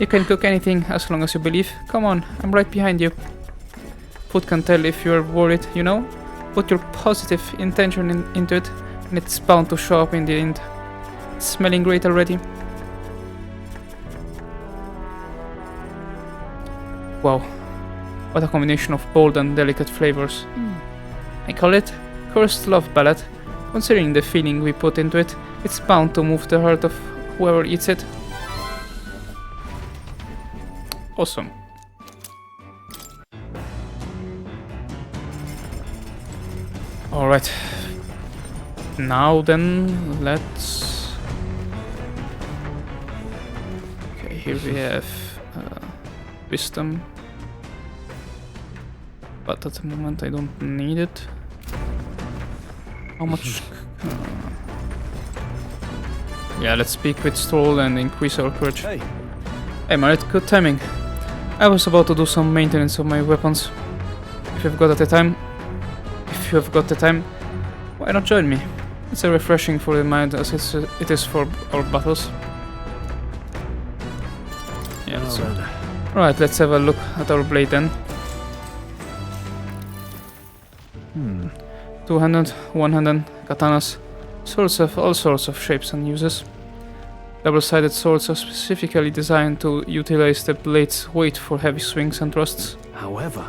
You can cook anything as long as you believe. Come on, I'm right behind you. Food can tell if you're worried, you know? Put your positive intention into it, and it's bound to show up in the end. It's smelling great already. Wow, what a combination of bold and delicate flavors. I call it Cursed Love Ballad. Considering the feeling we put into it, it's bound to move the heart of whoever eats it. Awesome. Alright. Now then, let's... Okay, here we have wisdom. But at the moment I don't need it. How much? Yeah, let's speak with Stroll and increase our courage. Hey Marit, good timing. I was about to do some maintenance of my weapons. If you've got the time, why not join me? It's a refreshing for the mind as it is for our battles. Yeah, that's right. Right, let's have a look at our blade then. Two-handed, one-handed katanas. Swords have all sorts of shapes and uses. Double-sided swords are specifically designed to utilize the blade's weight for heavy swings and thrusts. However,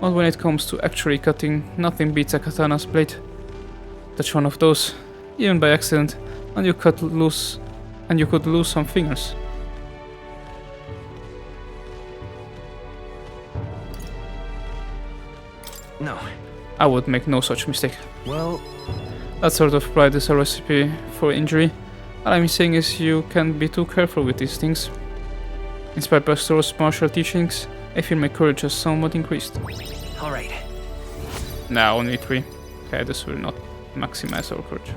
but when it comes to actually cutting, nothing beats a katana's blade. Touch one of those, even by accident, and you could lose some fingers. No. I would make no such mistake. Well, that sort of pride is a recipe for injury. All I'm saying is you can't be too careful with these things. Inspired by Stor's martial teachings, I feel my courage has somewhat increased. Alright. Nah, only 3. Okay, this will not maximize our courage.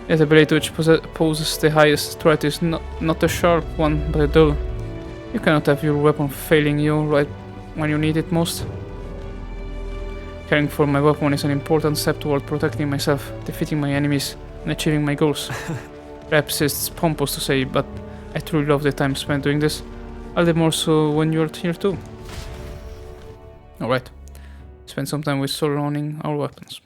Yet the blade which poses the highest threat is not a sharp one, but a dull. You cannot have your weapon failing you right when you need it most. Caring for my weapon is an important step toward protecting myself, defeating my enemies, and achieving my goals. Perhaps it's pompous to say, but I truly love the time spent doing this. All the more so when you're here too. Alright. Spend some time with surrounding our weapons.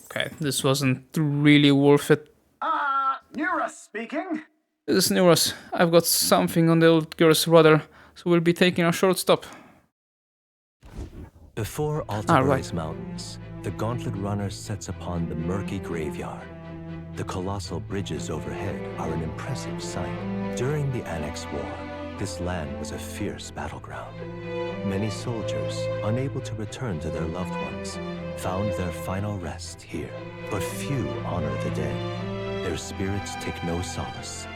Okay, this wasn't really worth it. Nura speaking. This is Neuros. I've got something on the old girl's rudder, so we'll be taking a short stop. Before Altabury's mountains, the Gauntlet Runner sets upon the murky graveyard. The colossal bridges overhead are an impressive sight. During the Annex War, this land was a fierce battleground. Many soldiers, unable to return to their loved ones, found their final rest here. But few honor the dead. Their spirits take no solace.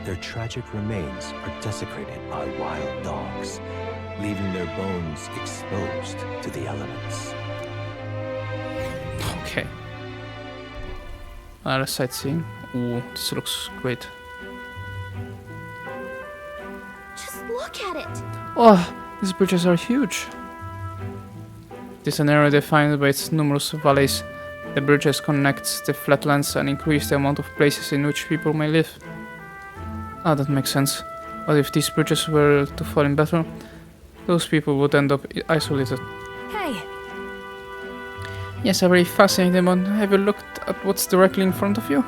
Their tragic remains are desecrated by wild dogs, leaving their bones exposed to the elements. Okay. Another sightseeing. Ooh, this looks great. Just look at it! Oh, these bridges are huge. It is an area defined by its numerous valleys. The bridges connect the flatlands and increase the amount of places in which people may live. Ah, that makes sense. But if these bridges were to fall in battle, those people would end up isolated. Hey! Yes, a very fascinating one. Have you looked at what's directly in front of you?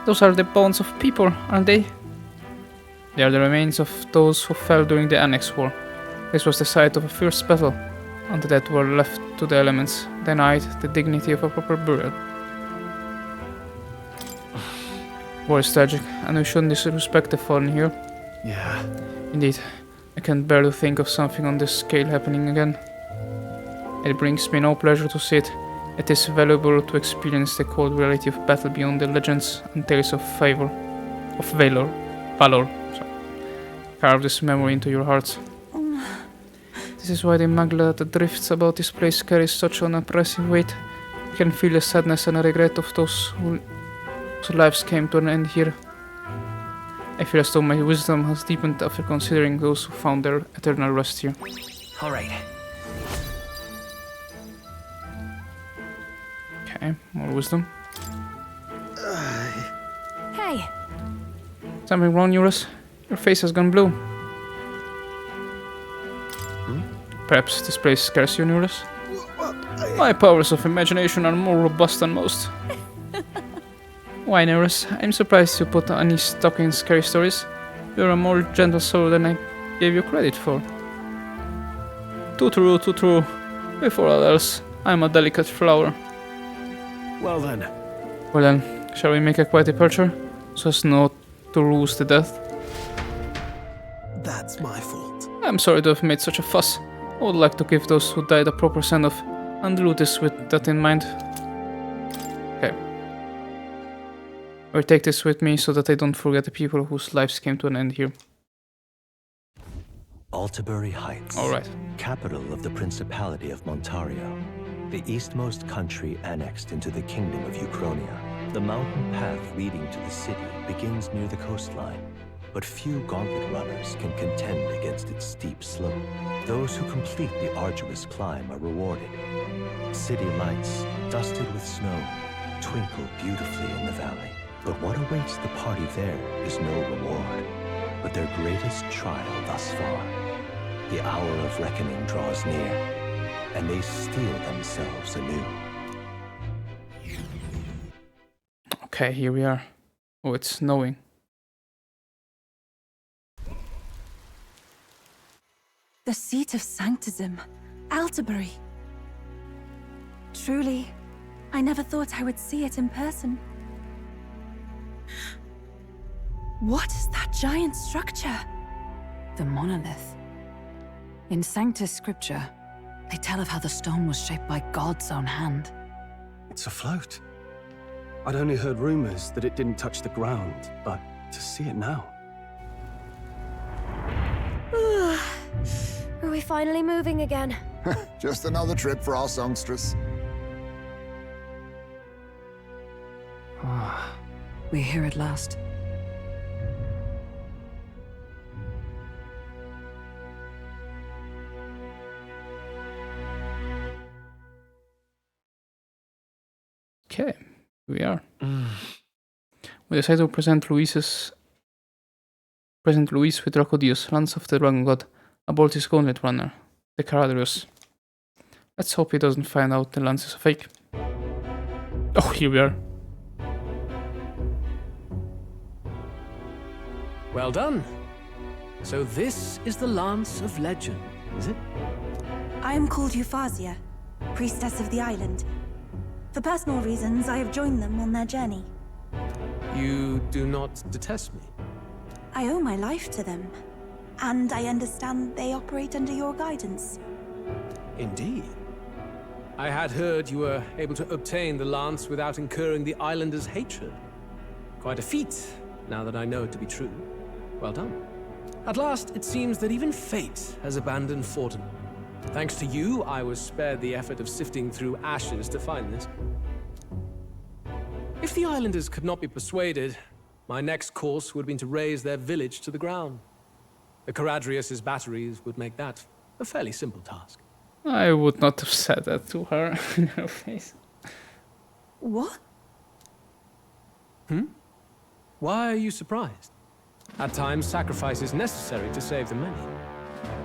Those are the bones of people, aren't they? They are the remains of those who fell during the Annex War. This was the site of a fierce battle, and the dead were left to the elements, denied the dignity of a proper burial. War is tragic, and we shouldn't disrespect the fallen here. Yeah. Indeed, I can bear to think of something on this scale happening again. It brings me no pleasure to see it. It is valuable to experience the cold reality of battle beyond the legends and tales of valor. Carve this memory into your hearts. This is why the magla that drifts about this place carries such an oppressive weight. You can feel the sadness and regret of those whose lives came to an end here. I feel as though my wisdom has deepened after considering those who found their eternal rest here. Alright. Okay, more wisdom. Hey! Something wrong, Eurus? Your face has gone blue. Perhaps this place scares you, Neurus? My powers of imagination are more robust than most. Why, Neurus? I'm surprised you put any stock in scary stories. You're a more gentle soul than I gave you credit for. Too true, too true. Before all else, I'm a delicate flower. Well then. Well then, shall we make a quiet departure, so as not to lose the death? That's my fault. I'm sorry to have made such a fuss. I would like to give those who died a proper send-off, and do this with that in mind. Okay. I'll take this with me so that I don't forget the people whose lives came to an end here. Altabury Heights, Alright. capital of the Principality of Montario, the eastmost country annexed into the Kingdom of Uchronia. The mountain path leading to the city begins near the coastline, but few gauntlet runners can contend against its steep slope. Those who complete the arduous climb are rewarded. City lights, dusted with snow, twinkle beautifully in the valley. But what awaits the party there is no reward, but their greatest trial thus far. The hour of reckoning draws near, and they steel themselves anew. Okay, here we are. Oh, it's snowing. The seat of sanctism, Altabury. Truly, I never thought I would see it in person. What is that giant structure? The monolith. In Sanctus Scripture, they tell of how the stone was shaped by God's own hand. It's afloat. I'd only heard rumors that it didn't touch the ground, but to see it now. Are we finally moving again? Just another trip for our songstress. We're here at last. Okay, here we are. We decided to present Louis with Drakodios, Lance of the Dragon God, aboard his gauntlet runner, the Drakodios. Let's hope he doesn't find out the lance is a fake. Oh, here we are. Well done. So this is the Lance of Legend, is it? I am called Euphrasia, priestess of the island. For personal reasons, I have joined them on their journey. You do not detest me? I owe my life to them, and I understand they operate under your guidance. Indeed. I had heard you were able to obtain the lance without incurring the islanders' hatred. Quite a feat, now that I know it to be true. Well done. At last, it seems that even fate has abandoned Fortin. Thanks to you, I was spared the effort of sifting through ashes to find this. If the islanders could not be persuaded, my next course would have been to raise their village to the ground. The Drakodios' batteries would make that a fairly simple task. I would not have said that to her in her face. What? Why are you surprised? At times, sacrifice is necessary to save the many.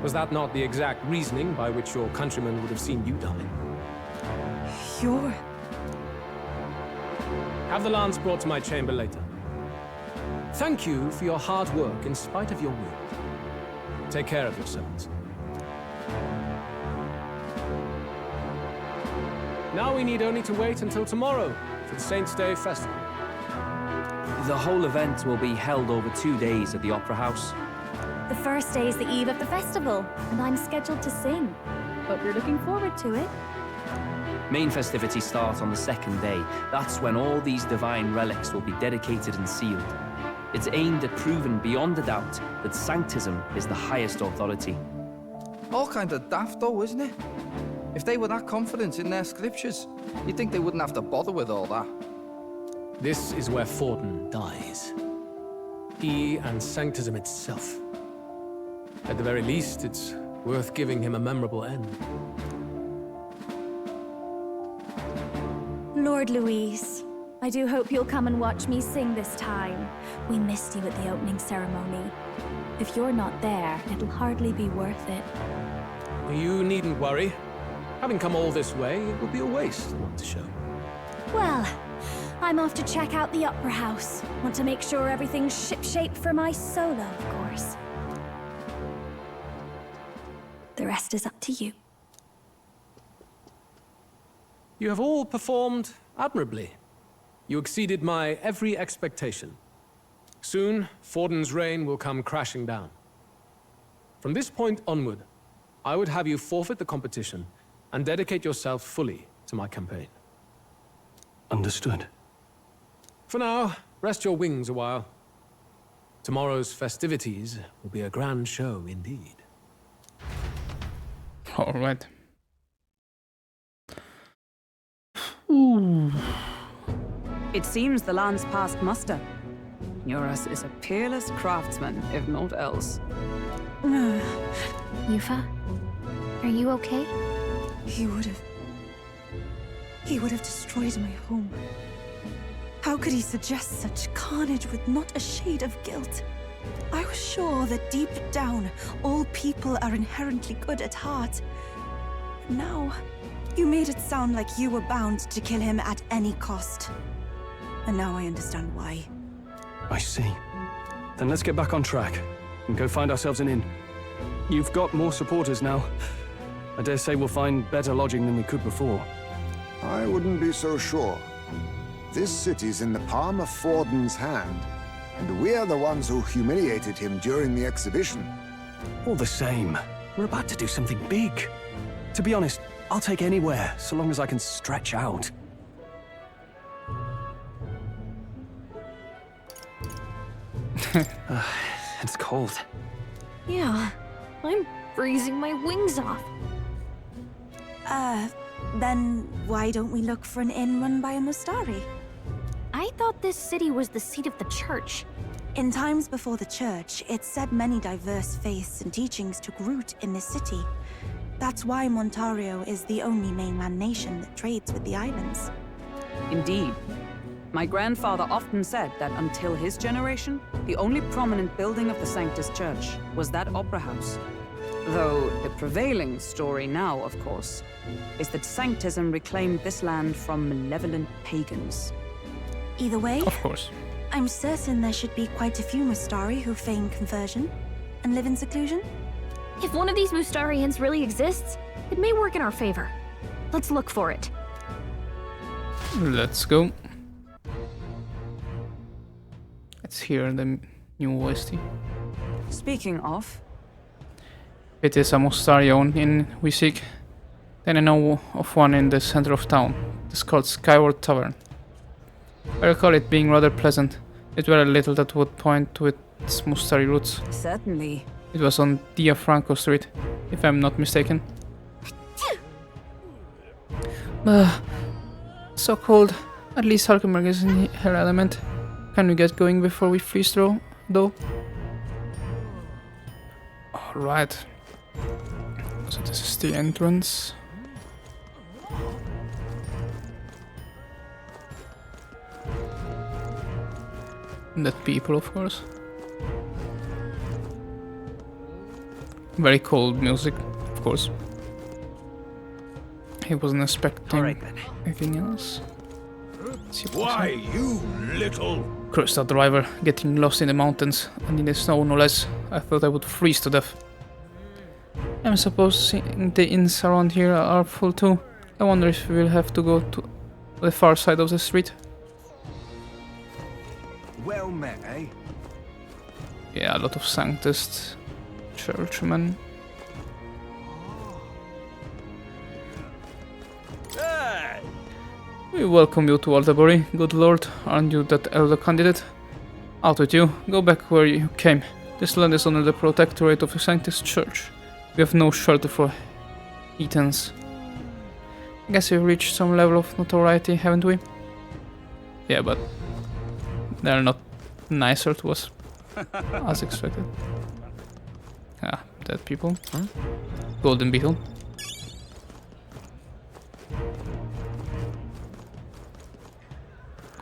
Was that not the exact reasoning by which your countrymen would have seen you die? You're... Have the lance brought to my chamber later. Thank you for your hard work in spite of your wound. Take care of yourselves. Now we need only to wait until tomorrow for the Saints' Day Festival. The whole event will be held over 2 days at the Opera House. The first day is the eve of the festival, and I'm scheduled to sing. Hope you're looking forward to it. Main festivities start on the second day. That's when all these divine relics will be dedicated and sealed. It's aimed at proving beyond a doubt that Sanctism is the highest authority. All kind of daft though, isn't it? If they were that confident in their scriptures, you'd think they wouldn't have to bother with all that. This is where Fortin dies. He and Sanctism itself. At the very least, it's worth giving him a memorable end. Lord Louise, I do hope you'll come and watch me sing this time. We missed you at the opening ceremony. If you're not there, it'll hardly be worth it. You needn't worry. Having come all this way, it would be a waste not to show. Well, I'm off to check out the Opera House. Want to make sure everything's shipshape for my solo, of course. The rest is up to you. You have all performed admirably. You exceeded my every expectation. Soon, Forden's reign will come crashing down. From this point onward, I would have you forfeit the competition and dedicate yourself fully to my campaign. Understood. For now, rest your wings a while. Tomorrow's festivities will be a grand show indeed. All right. Ooh. It seems the land's past muster. Eurus is a peerless craftsman, if not else. Yufa, are you okay? He would have destroyed my home. How could he suggest such carnage with not a shade of guilt? I was sure that deep down, all people are inherently good at heart. But now, you made it sound like you were bound to kill him at any cost. And now I understand why. I see. Then let's get back on track and go find ourselves an inn. You've got more supporters now. I dare say we'll find better lodging than we could before. I wouldn't be so sure. This city's in the palm of Forden's hand, and we're the ones who humiliated him during the exhibition. All the same, we're about to do something big. To be honest, I'll take anywhere, so long as I can stretch out. It's cold. Yeah, I'm freezing my wings off. Then why don't we look for an inn run by a Mustari? I thought this city was the seat of the church. In times before the church, it said many diverse faiths and teachings took root in this city. That's why Montario is the only mainland nation that trades with the islands. Indeed. My grandfather often said that until his generation, the only prominent building of the Sanctus Church was that opera house. Though the prevailing story now, of course, is that Sanctism reclaimed this land from malevolent pagans. Either way, of course, I'm certain there should be quite a few Mustari who feign conversion and live in seclusion. If one of these Mustarians really exists, it may work in our favor. Let's look for it. Let's go. Let's hear the new OST. Speaking of, it is a Montario inn we seek. Then I know of one in the center of town. It's called Skyward Tavern. I recall it being rather pleasant. It very little that would point to its Mustari roots. Certainly. It was on Dia Franco Street, if I'm not mistaken. So cold. At least Hulkenberg is in her element. Can we get going before we freeze through, though? Alright. So this is the entrance. And that people, of course. Very cold music, of course. He wasn't expecting anything else. Why, you little... Cursed that driver, getting lost in the mountains and in the snow no less. I thought I would freeze to death. I'm supposing the inns around here are full too. I wonder if we'll have to go to the far side of the street. Well met, eh? Yeah, a lot of Sanctist churchmen. We welcome you to Altabury, good lord. Aren't you that elder candidate? Out with you. Go back where you came. This land is under the protectorate of the Sanctist Church. We have no shelter for heathens. I guess we've reached some level of notoriety, haven't we? Yeah, but they're not nicer to us, as expected. Ah, dead people. Huh? Golden Beetle.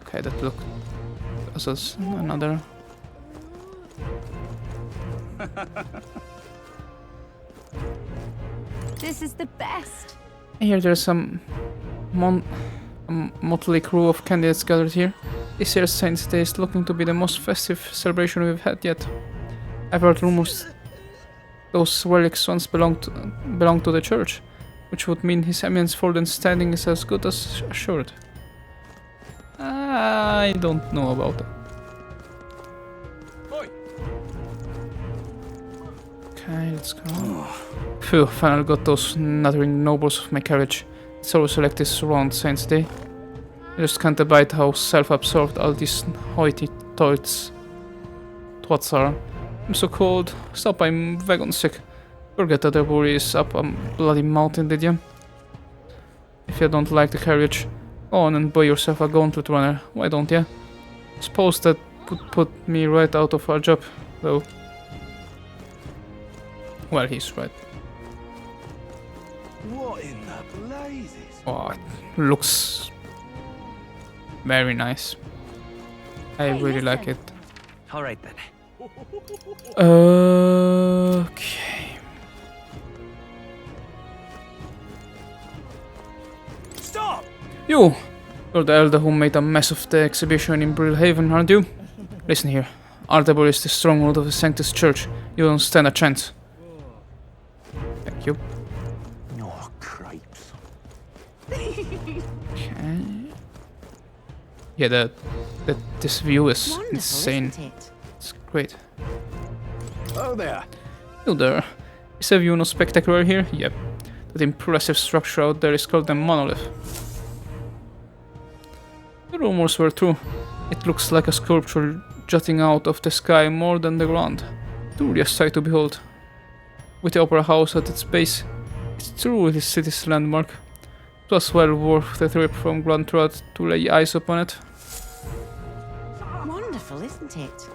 Okay, that looked as another. This is the best. Here there's some motley crew of candidates gathered here. This year's Saints' Day is looking to be the most festive celebration we've had yet. I've heard rumors those relics once belonged to the church, which would mean His Eminence's fallen standing is as good as assured. I don't know about that. Okay, let's go. Phew, finally got those nattering nobles of my carriage. It's always like this around Saints' Day. I just can't abide how self-absorbed all these hoity-toits twats are. I'm so cold. Stop, I'm wagon sick. Forget that Altabury is up a bloody mountain, did you? If you don't like the carriage, go on and buy yourself a gauntlet runner. Why don't you? Suppose that would put me right out of our job, though. Well, he's right. What in the blazes? Oh, it looks very nice. I really like it. All right then. Okay. Stop! You're the elder who made a mess of the exhibition in Brilhaven, aren't you? Listen here. Altabury is the stronghold of the Sanctus Church. You don't stand a chance. Thank you. Oh, cripes. Okay. Yeah, this view is Wonderful, insane. isn't it? It's great. Oh there. You there. Is a view not spectacular here? Yep. That impressive structure out there is called a monolith. The rumors were true. It looks like a sculpture jutting out of the sky more than the ground. Truly a sight to behold. With the opera house at its base, it's truly the city's landmark. It was well worth the trip from Grand Trot to lay eyes upon it. Wonderful, isn't it?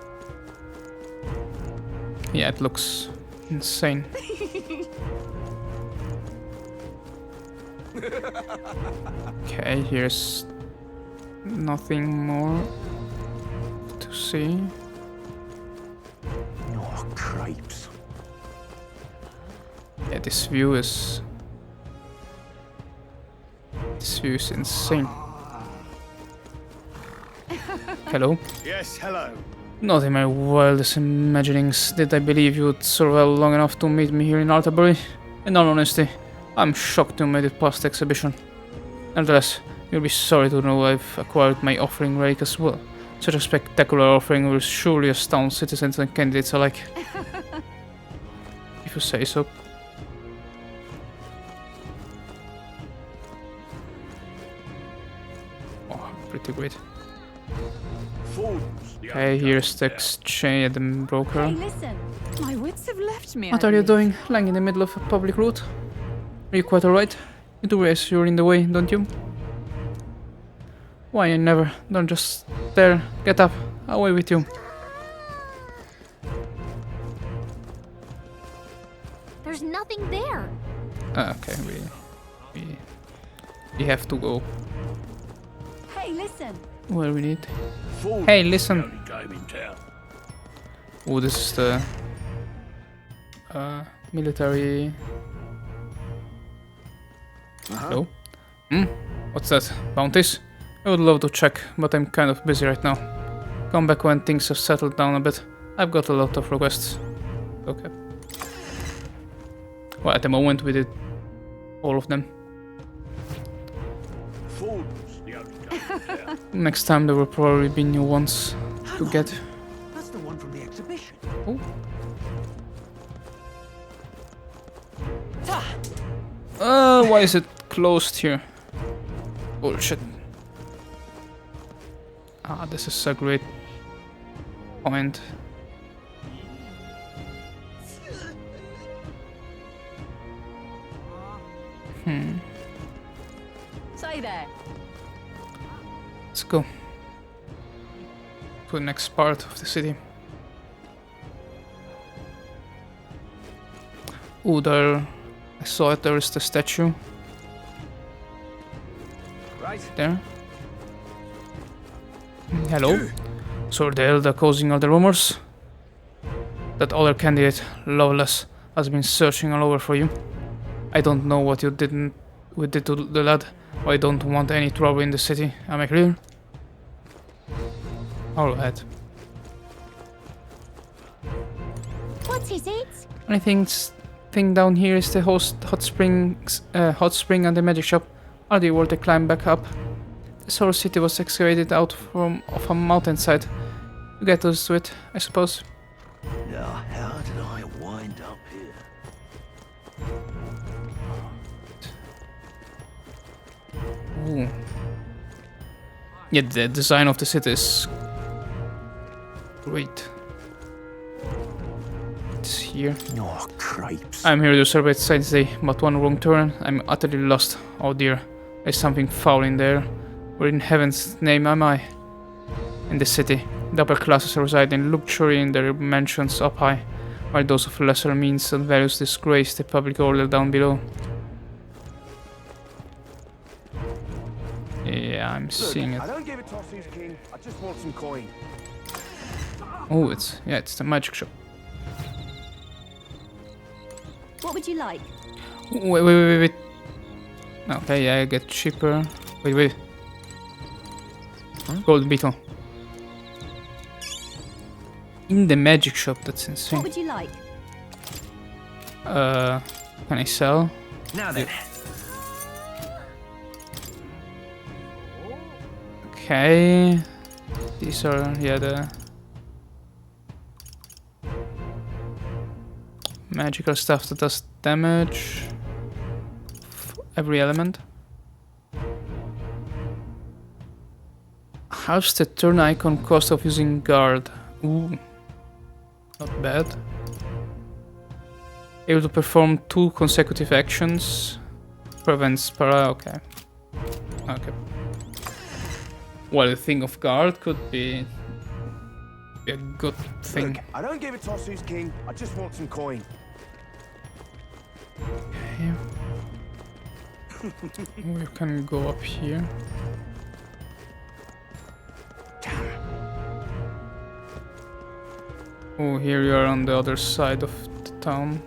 Yeah, it looks insane. Okay, here's nothing more to see. Oh, cripes. Yeah, this view is insane. Hello? Yes, hello. Not in my wildest imaginings did I believe you would survive long enough to meet me here in Altabury. In all honesty, I'm shocked you made it past the exhibition. Nevertheless, you'll be sorry to know I've acquired my offering relic as well. Such a spectacular offering will surely astound citizens and candidates alike. If you say so. Oh, pretty great. Okay, here's the exchange at the broker. Hey, listen. My wits have left me. What are you doing, lying in the middle of a public road? Are you quite alright? You do realize you're in the way, don't you? Why, I never. Don't just stare. Get up. Away with you. There's nothing there. Okay, we have to go Hey, listen. where we need. Hey, listen. Oh, this is the military. Hello? What's that? Bounties? I would love to check, but I'm kind of busy right now. Come back when things have settled down a bit. I've got a lot of requests. Okay. Well, at the moment we did all of them. Next time there will probably be new ones to get. That's the one from the exhibition. Oh. Why is it closed here? Bullshit. Ah, this is a great point. Say there. Let's go to the next part of the city. Oh, there. I saw it. There is the statue. Right there. Hello. So the elder causing all the rumors? That other candidate, Loveless, has been searching all over for you. I don't know what you did to the lad. I don't want any trouble in the city. Am I clear? Alright. What's his it? Only thing down here is the hot spring and the magic shop. Are they worth to climb back up? This whole city was excavated out of a mountainside. You get used to it, I suppose. Now, how did I wind up here? Ooh. Yeah, the design of the city is great. It's here. Oh, crepes. I'm here to celebrate Science Day, but one wrong turn, I'm utterly lost. Oh dear, there's something foul in there. Where in heaven's name am I? In the city, the upper classes reside in luxury in their mansions up high, while those of lesser means and values disgrace the public order down below. Yeah, I'm seeing it. I don't give it tossies, King. I just want some coin. Oh, it's the magic shop. What would you like? Wait. Okay, yeah, I get cheaper. Wait. Gold beetle. In the magic shop, that's insane. What would you like? Can I sell? Now then. Okay. These are, the magical stuff that does damage. Every element. Halves the turn icon cost of using guard. Ooh. Not bad. Able to perform 2 consecutive actions. Prevents para. Okay. Well, the thing of guard could be a good thing. Look, I don't give it tossies, King. I just want some coin. Okay. We can go up here. Oh, here you are on the other side of the town.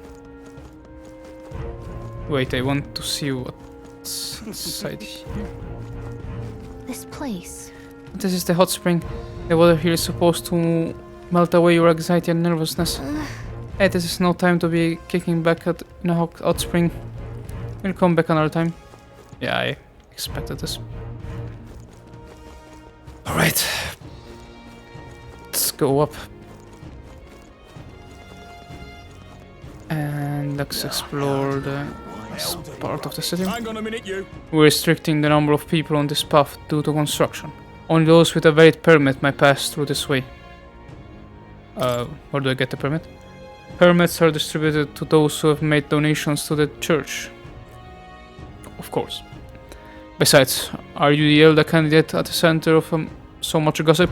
Wait, I want to see what's inside here. This place. This is the hot spring. The water here is supposed to melt away your anxiety and nervousness. Hey, this is no time to be kicking back in a hot spring. We'll come back another time. Yeah, I expected this. Alright. Let's go up. And let's explore the part of the city. Hang on a minute, you. We're restricting the number of people on this path due to construction. Only those with a valid permit may pass through this way. Where do I get the permit? Permits are distributed to those who have made donations to the church. Of course. Besides, are you the elder candidate at the center of so much gossip?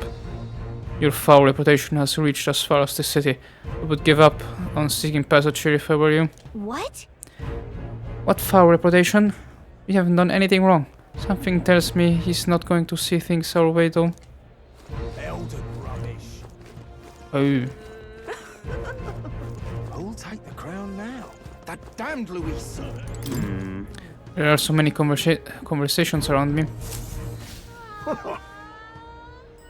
Your foul reputation has reached as far as the city. I would give up on seeking passage here if I were you. What? What foul reputation? We haven't done anything wrong. Something tells me he's not going to see things our way though. Elder rubbish. Oh. Who'll take the crown now? That damned Luis. There are so many conversations around me.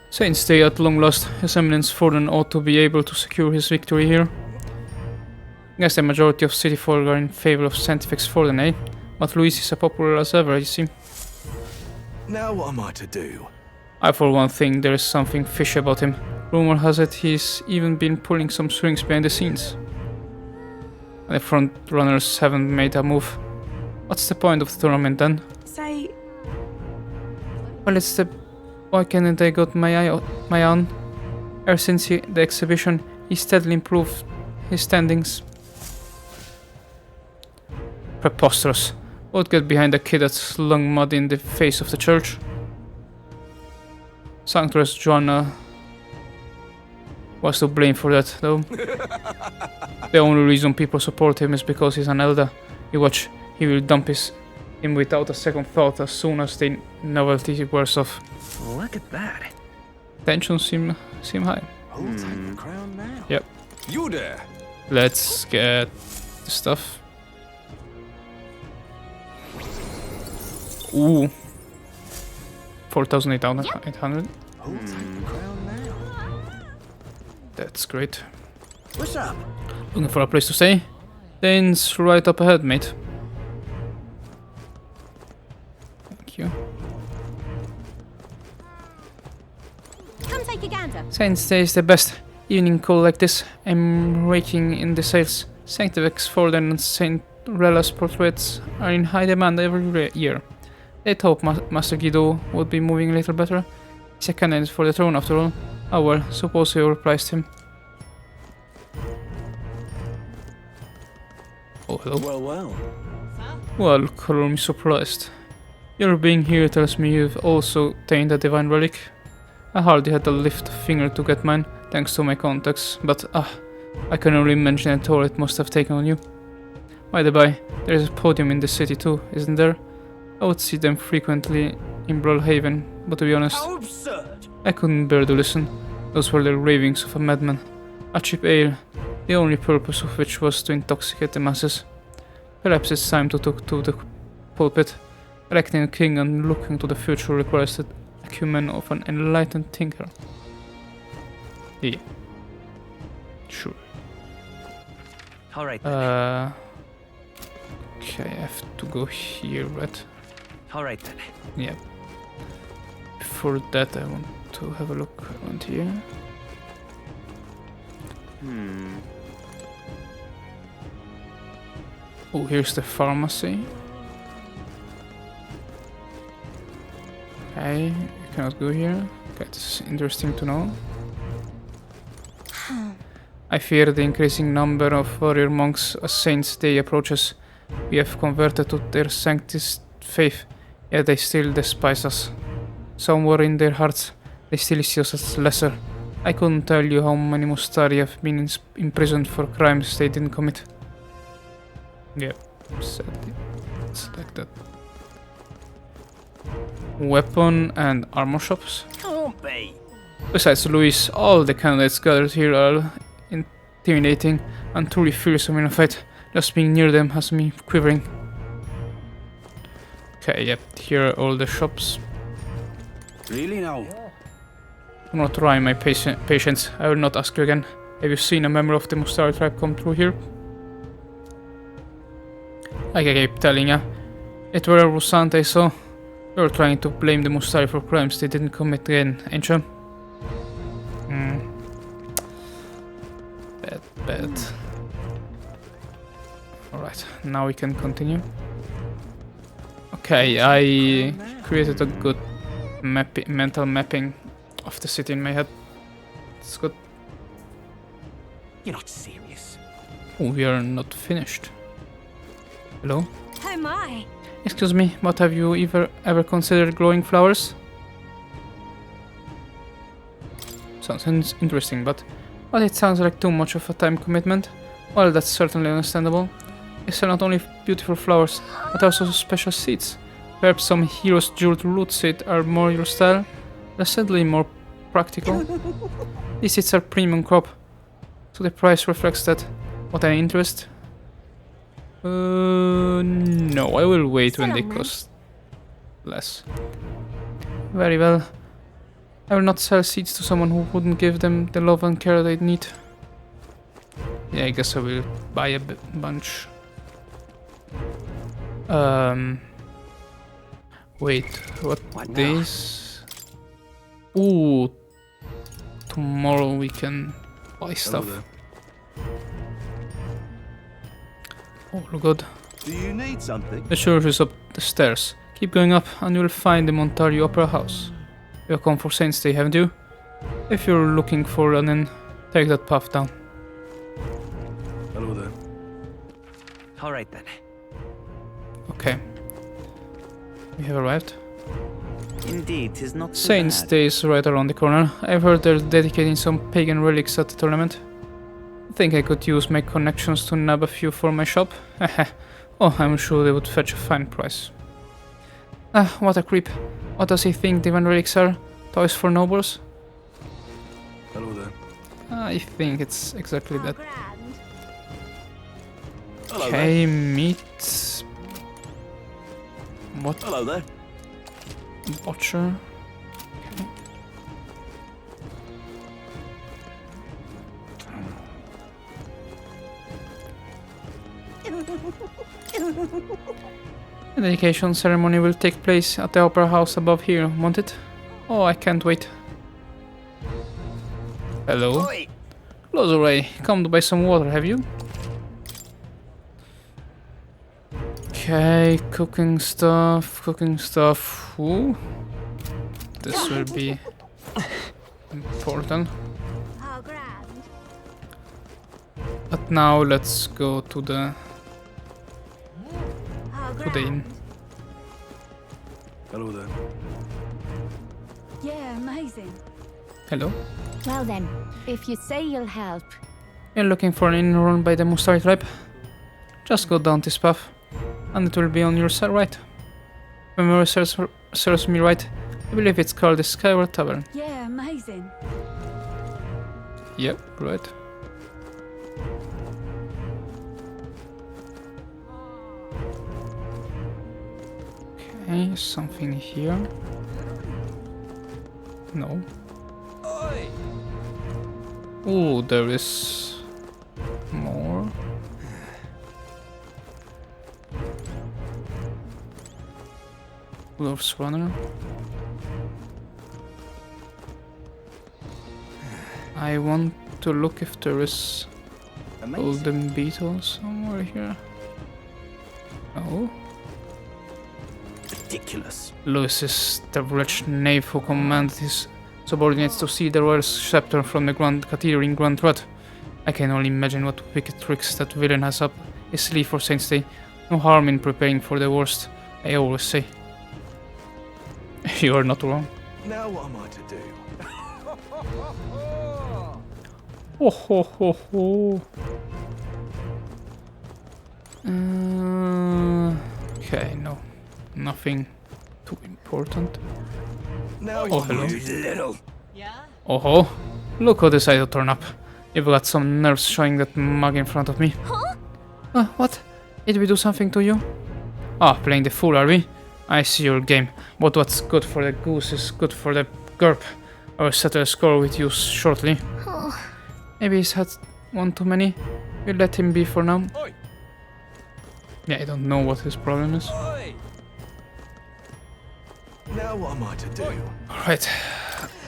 Saints Day at long last. His Eminence Forden ought to be able to secure his victory here. Guess the majority of city folk are in favor of Sanctifex Forden, eh? But Luis is as popular as ever, you see. Now what am I to do? I for one think there is something fishy about him. Rumor has it he's even been pulling some strings behind the scenes. And the front runners haven't made a move. What's the point of the tournament then? Say... Well, it's the boy candidate I got my eye on. Ever since the exhibition, he steadily improved his standings. Preposterous. Would get behind a kid that slung mud in the face of the church. Sanctress Joanna was to blame for that, though. The only reason people support him is because he's an elder. You watch, he will dump him without a second thought as soon as the novelty wears off. Look at that. Tensions seem high. Who'll take the crown now? Yep. You there. Let's get the stuff. Ooh. 4,800. That's great. What's up? Looking for a place to stay? Dane's right up ahead, mate. Thank you. Come take a gander. Saint's Day is the best. Evening call like this, I'm raking in the sales. Sanctifex Forden and Saint Rella's portraits are in high demand every year. They'd hope Master Guido would be moving a little better. He's a candidate for the throne after all. Oh well, suppose you replaced him. Oh, hello. Well. Well, call me surprised. Your being here tells me you've also obtained a divine relic. I hardly had to lift a finger to get mine, thanks to my contacts, but I can only imagine the toll it must have taken on you. By the by, there is a podium in the city too, isn't there? I would see them frequently in Brawlhaven, but to be honest, How absurd! I couldn't bear to listen. Those were the ravings of a madman. A cheap ale, the only purpose of which was to intoxicate the masses. Perhaps it's time to talk to the pulpit. Electing a king and looking to the future requires the acumen of an enlightened thinker. Yeah. Sure. Alright. Okay, I have to go here, right? Alright then. Yeah. Before that, I want to have a look around here. Oh, here's the pharmacy. Okay, you cannot go here. That's interesting to know. I fear the increasing number of warrior monks as Saint's Day approaches. We have converted to their sanctist faith, yet they still despise us. Somewhere in their hearts, they still see us as lesser. I couldn't tell you how many Montario have been imprisoned for crimes they didn't commit. Yeah, sadly, it's like that. Weapon and armor shops. Can't be. Besides Luis, all the candidates gathered here are intimidating and truly fearsome in a fight. Just being near them has me quivering. Okay, yep, here are all the shops. Really now? Do not try my patience. I will not ask you again. Have you seen a member of the Montario tribe come through here? Like I keep telling ya, it were a Rusant I saw. You're trying to blame the Montario for crimes they didn't commit again, ain't you? Bad. Alright, now we can continue. Okay, I created a good mental mapping of the city in my head. It's good. You're not serious. Oh, we are not finished. Hello? Oh my! Excuse me, but have you ever considered growing flowers? Sounds interesting, but it sounds like too much of a time commitment. Well, that's certainly understandable. I sell not only beautiful flowers, but also special seeds. Perhaps some hero's jeweled root seed are more your style, but sadly more practical. These seeds are premium crop, so the price reflects that. What an interest? No, I will wait when they cost less. Very well. I will not sell seeds to someone who wouldn't give them the love and care they need. Yeah, I guess I will buy a bunch. Wait, what days? Ooh, tomorrow we can buy stuff. All good. Do you need something? The church is up the stairs. Keep going up and you'll find the Montario Opera House. You've come for Saint's Day, haven't you? If you're looking for an inn, take that path down. Hello there. Alright then. Okay. We have arrived. Indeed, 'tis not so Saint's bad. Day is right around the corner. I've heard they're dedicating some pagan relics at the tournament. I think I could use my connections to nab a few for my shop. Oh, I'm sure they would fetch a fine price. Ah, what a creep. What does he think divine relics are? Toys for nobles? Hello there. I think it's exactly that. Hello Okay, meat. What? Hello there. Butcher. The dedication ceremony will take place at the opera house above here, won't it? Oh, I can't wait. Hello. Oi. Close away. Come to buy some water, have you? Okay, cooking stuff. Ooh. This will be important. But now let's go to the inn. Hello there. Yeah, amazing. Hello. Well then, if you say you'll help. You're looking for an inn run by the Montario tribe? Just go down this path, and it will be on your side right. If memory serves me right, I believe it's called the Skyward Tavern. Yeah, amazing. Yep, right. Okay, something here. No. Oh, there is more. Wolf's Runner. I want to look if there is golden beetle somewhere here. No. Ridiculous. Lewis is the wretched knave who commanded his subordinates to steal the royal scepter from the Grand Cathedral in Grand Rod. I can only imagine what wicked tricks that villain has up his sleeve for Saint's Day. No harm in preparing for the worst, I always say. You are not wrong. Now what am I to do? Oh ho ho ho. Okay, no. Nothing too important. Now oh, hello. little. Oh ho. Look who decided to turn up. You've got some nerves showing that mug in front of me. Huh? What? Did we do something to you? Ah, playing the fool, are we? I see your game. But what's good for the goose is good for the GURP. I will settle a score with you shortly. Maybe he's had one too many. We'll let him be for now. Yeah, I don't know what his problem is. Now what am I to do? Alright,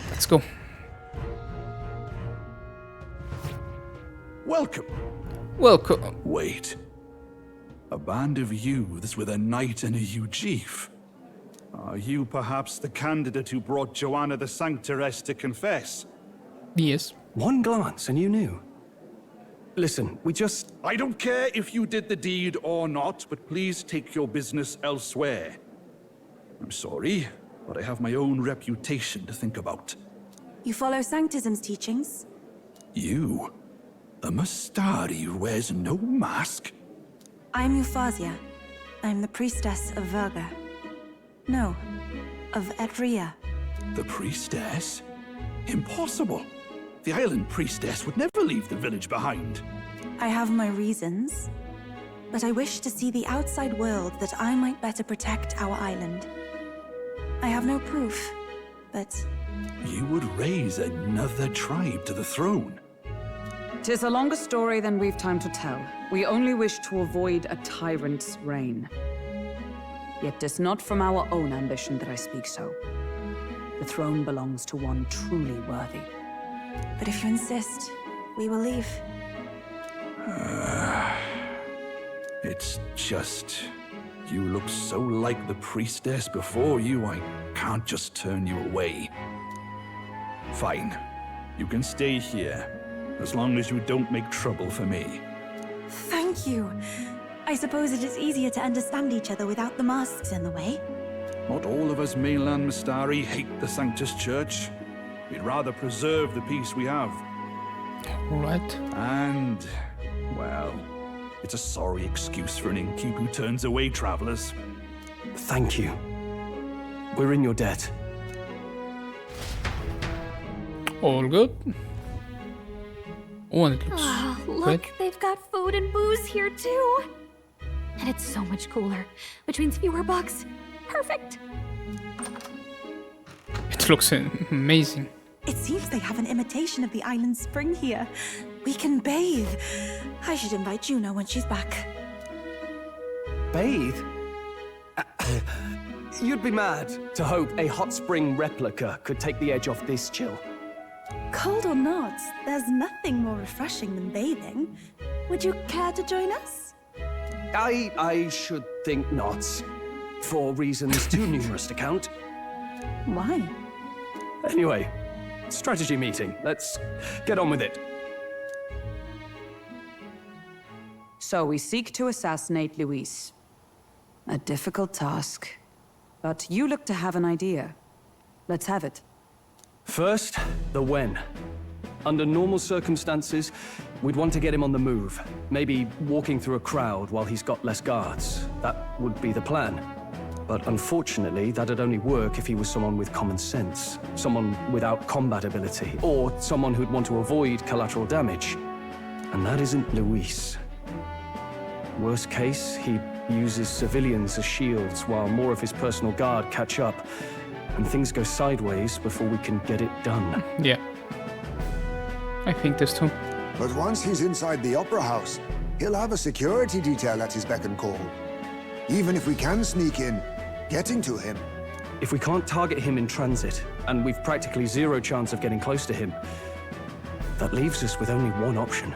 let's go. Welcome. Welcome. Wait. A band of youths with a knight and a chief. Are you perhaps the candidate who brought Joanna the Sanctoress to confess? Yes. One glance and you knew. Listen, we just... I don't care if you did the deed or not, but please take your business elsewhere. I'm sorry, but I have my own reputation to think about. You follow Sanctism's teachings? You? A Mastari who wears no mask? I'm Euphausia. I'm the priestess of Virga. No, of Etria. The priestess? Impossible. The island priestess would never leave the village behind. I have my reasons, but I wish to see the outside world that I might better protect our island. I have no proof, but... You would raise another tribe to the throne. 'Tis a longer story than we've time to tell. We only wish to avoid a tyrant's reign. Yet 'tis not from our own ambition that I speak so. The throne belongs to one truly worthy. But if you insist, we will leave. It's just... You look so like the priestess before you, I can't just turn you away. Fine. You can stay here, as long as you don't make trouble for me. Thank you. I suppose it is easier to understand each other without the masks in the way. Not all of us mainland Mastari hate the Sanctus Church. We'd rather preserve the peace we have. Right. And, well, it's a sorry excuse for an innkeep who turns away travelers. Thank you. We're in your debt. All good. Oh, and it looks Look, great. they've got food and booze here too. And it's so much cooler, which means fewer bugs. Perfect. It looks amazing. It seems they have an imitation of the island spring here. We can bathe. I should invite Juno when she's back. Bathe? You'd be mad to hope a hot spring replica could take the edge off this chill. Cold or not, there's nothing more refreshing than bathing. Would you care to join us? I should think not. For reasons too numerous to count. Why? Anyway, strategy meeting. Let's get on with it. So we seek to assassinate Luis. A difficult task. But you look to have an idea. Let's have it. First, the when. Under normal circumstances, we'd want to get him on the move. Maybe walking through a crowd while he's got less guards. That would be the plan. But unfortunately, that'd only work if he was someone with common sense. Someone without combat ability. Or someone who'd want to avoid collateral damage. And that isn't Luis. Worst case, he uses civilians as shields while more of his personal guard catch up. And things go sideways before we can get it done. Yeah. I think this too. But once he's inside the Opera House, he'll have a security detail at his beck and call. Even if we can sneak in, getting to him. If we can't target him in transit, and we've practically zero chance of getting close to him, that leaves us with only one option.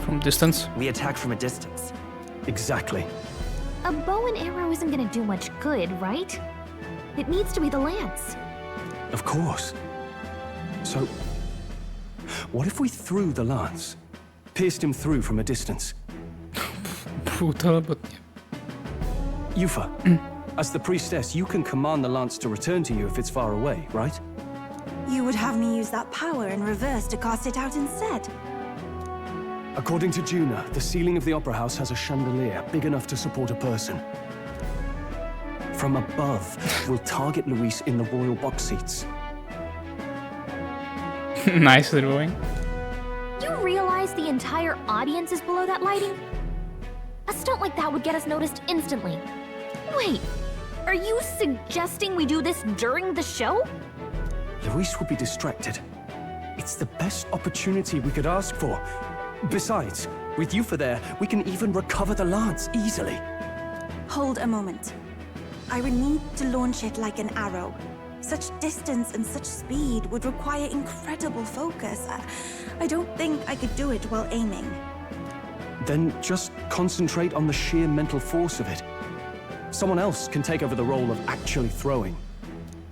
From distance? We attack from a distance. Exactly. A bow and arrow isn't gonna do much good, right? It needs to be the lance. Of course. So, what if we threw the lance? Pierced him through from a distance? Brutal, but... Yufa, as the priestess, you can command the lance to return to you if it's far away, right? You would have me use that power in reverse to cast it out instead. According to Juna, the ceiling of the Opera House has a chandelier big enough to support a person. From above, we'll target Luis in the royal box seats. Nice drawing. You realize the entire audience is below that lighting? A stunt like that would get us noticed instantly. Wait, are you suggesting we do this during the show? Luis will be distracted. It's the best opportunity we could ask for. Besides, with Yufa there, we can even recover the lance easily. Hold a moment. I would need to launch it like an arrow. Such distance and such speed would require incredible focus. I don't think I could do it while aiming. Then just concentrate on the sheer mental force of it. Someone else can take over the role of actually throwing.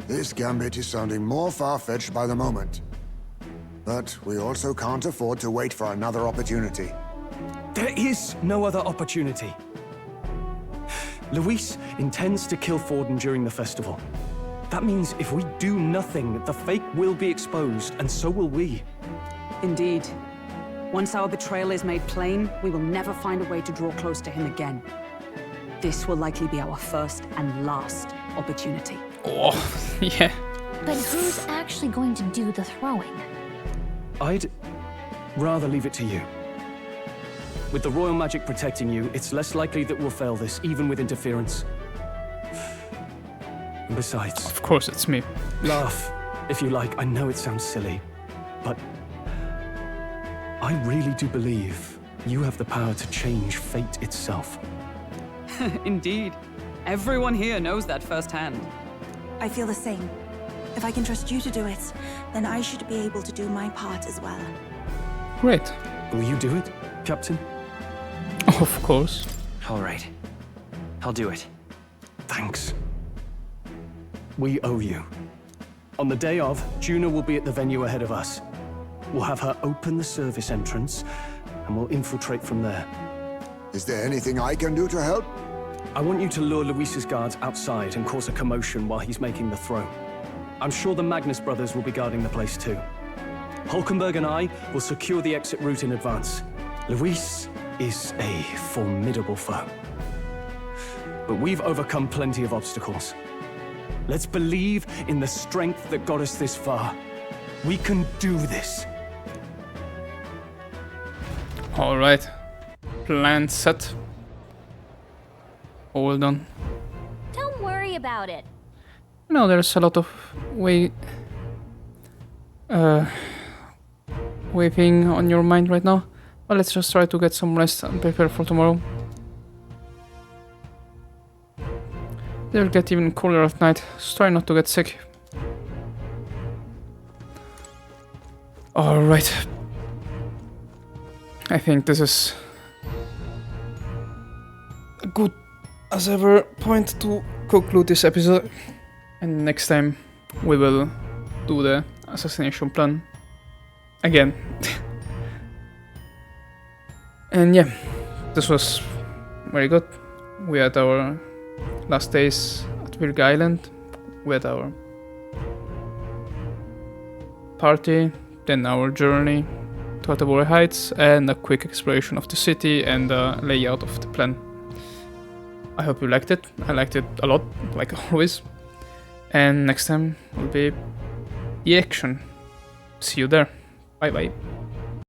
This gambit is sounding more far-fetched by the moment. But we also can't afford to wait for another opportunity. There is no other opportunity. Luis intends to kill Forden during the festival. That means if we do nothing, the fake will be exposed, and so will we. Indeed. Once our betrayal is made plain, we will never find a way to draw close to him again. This will likely be our first and last opportunity. Oh, yeah. But who's actually going to do the throwing? I'd rather leave it to you. With the royal magic protecting you, it's less likely that we'll fail this, even with interference. And besides... Of course it's me. Laugh, if you like. I know it sounds silly, but... I really do believe you have the power to change fate itself. Indeed. Everyone here knows that firsthand. I feel the same. If I can trust you to do it, then I should be able to do my part as well. Great. Will you do it, Captain? Of course. All right. I'll do it. Thanks. We owe you. On the day of, Juna will be at the venue ahead of us. We'll have her open the service entrance, and we'll infiltrate from there. Is there anything I can do to help? I want you to lure Luis's guards outside and cause a commotion while he's making the throw. I'm sure the Magnus brothers will be guarding the place too. Hulkenberg and I will secure the exit route in advance. Luis is a formidable foe. But we've overcome plenty of obstacles. Let's believe in the strength that got us this far. We can do this. Alright. Plan set. All done. Don't worry about it. No, there's a lot of waving on your mind right now. But let's just try to get some rest and prepare for tomorrow. It'll get even cooler at night, so try not to get sick. Alright. I think this is a good as ever point to conclude this episode. And next time we will do the assassination plan again. And yeah, this was very good. We had our last days at Virga Island. We had our party, then our journey to Altabury Heights, and a quick exploration of the city and the layout of the plan. I hope you liked it. I liked it a lot, like always. And next time will be the action. See you there. Bye bye.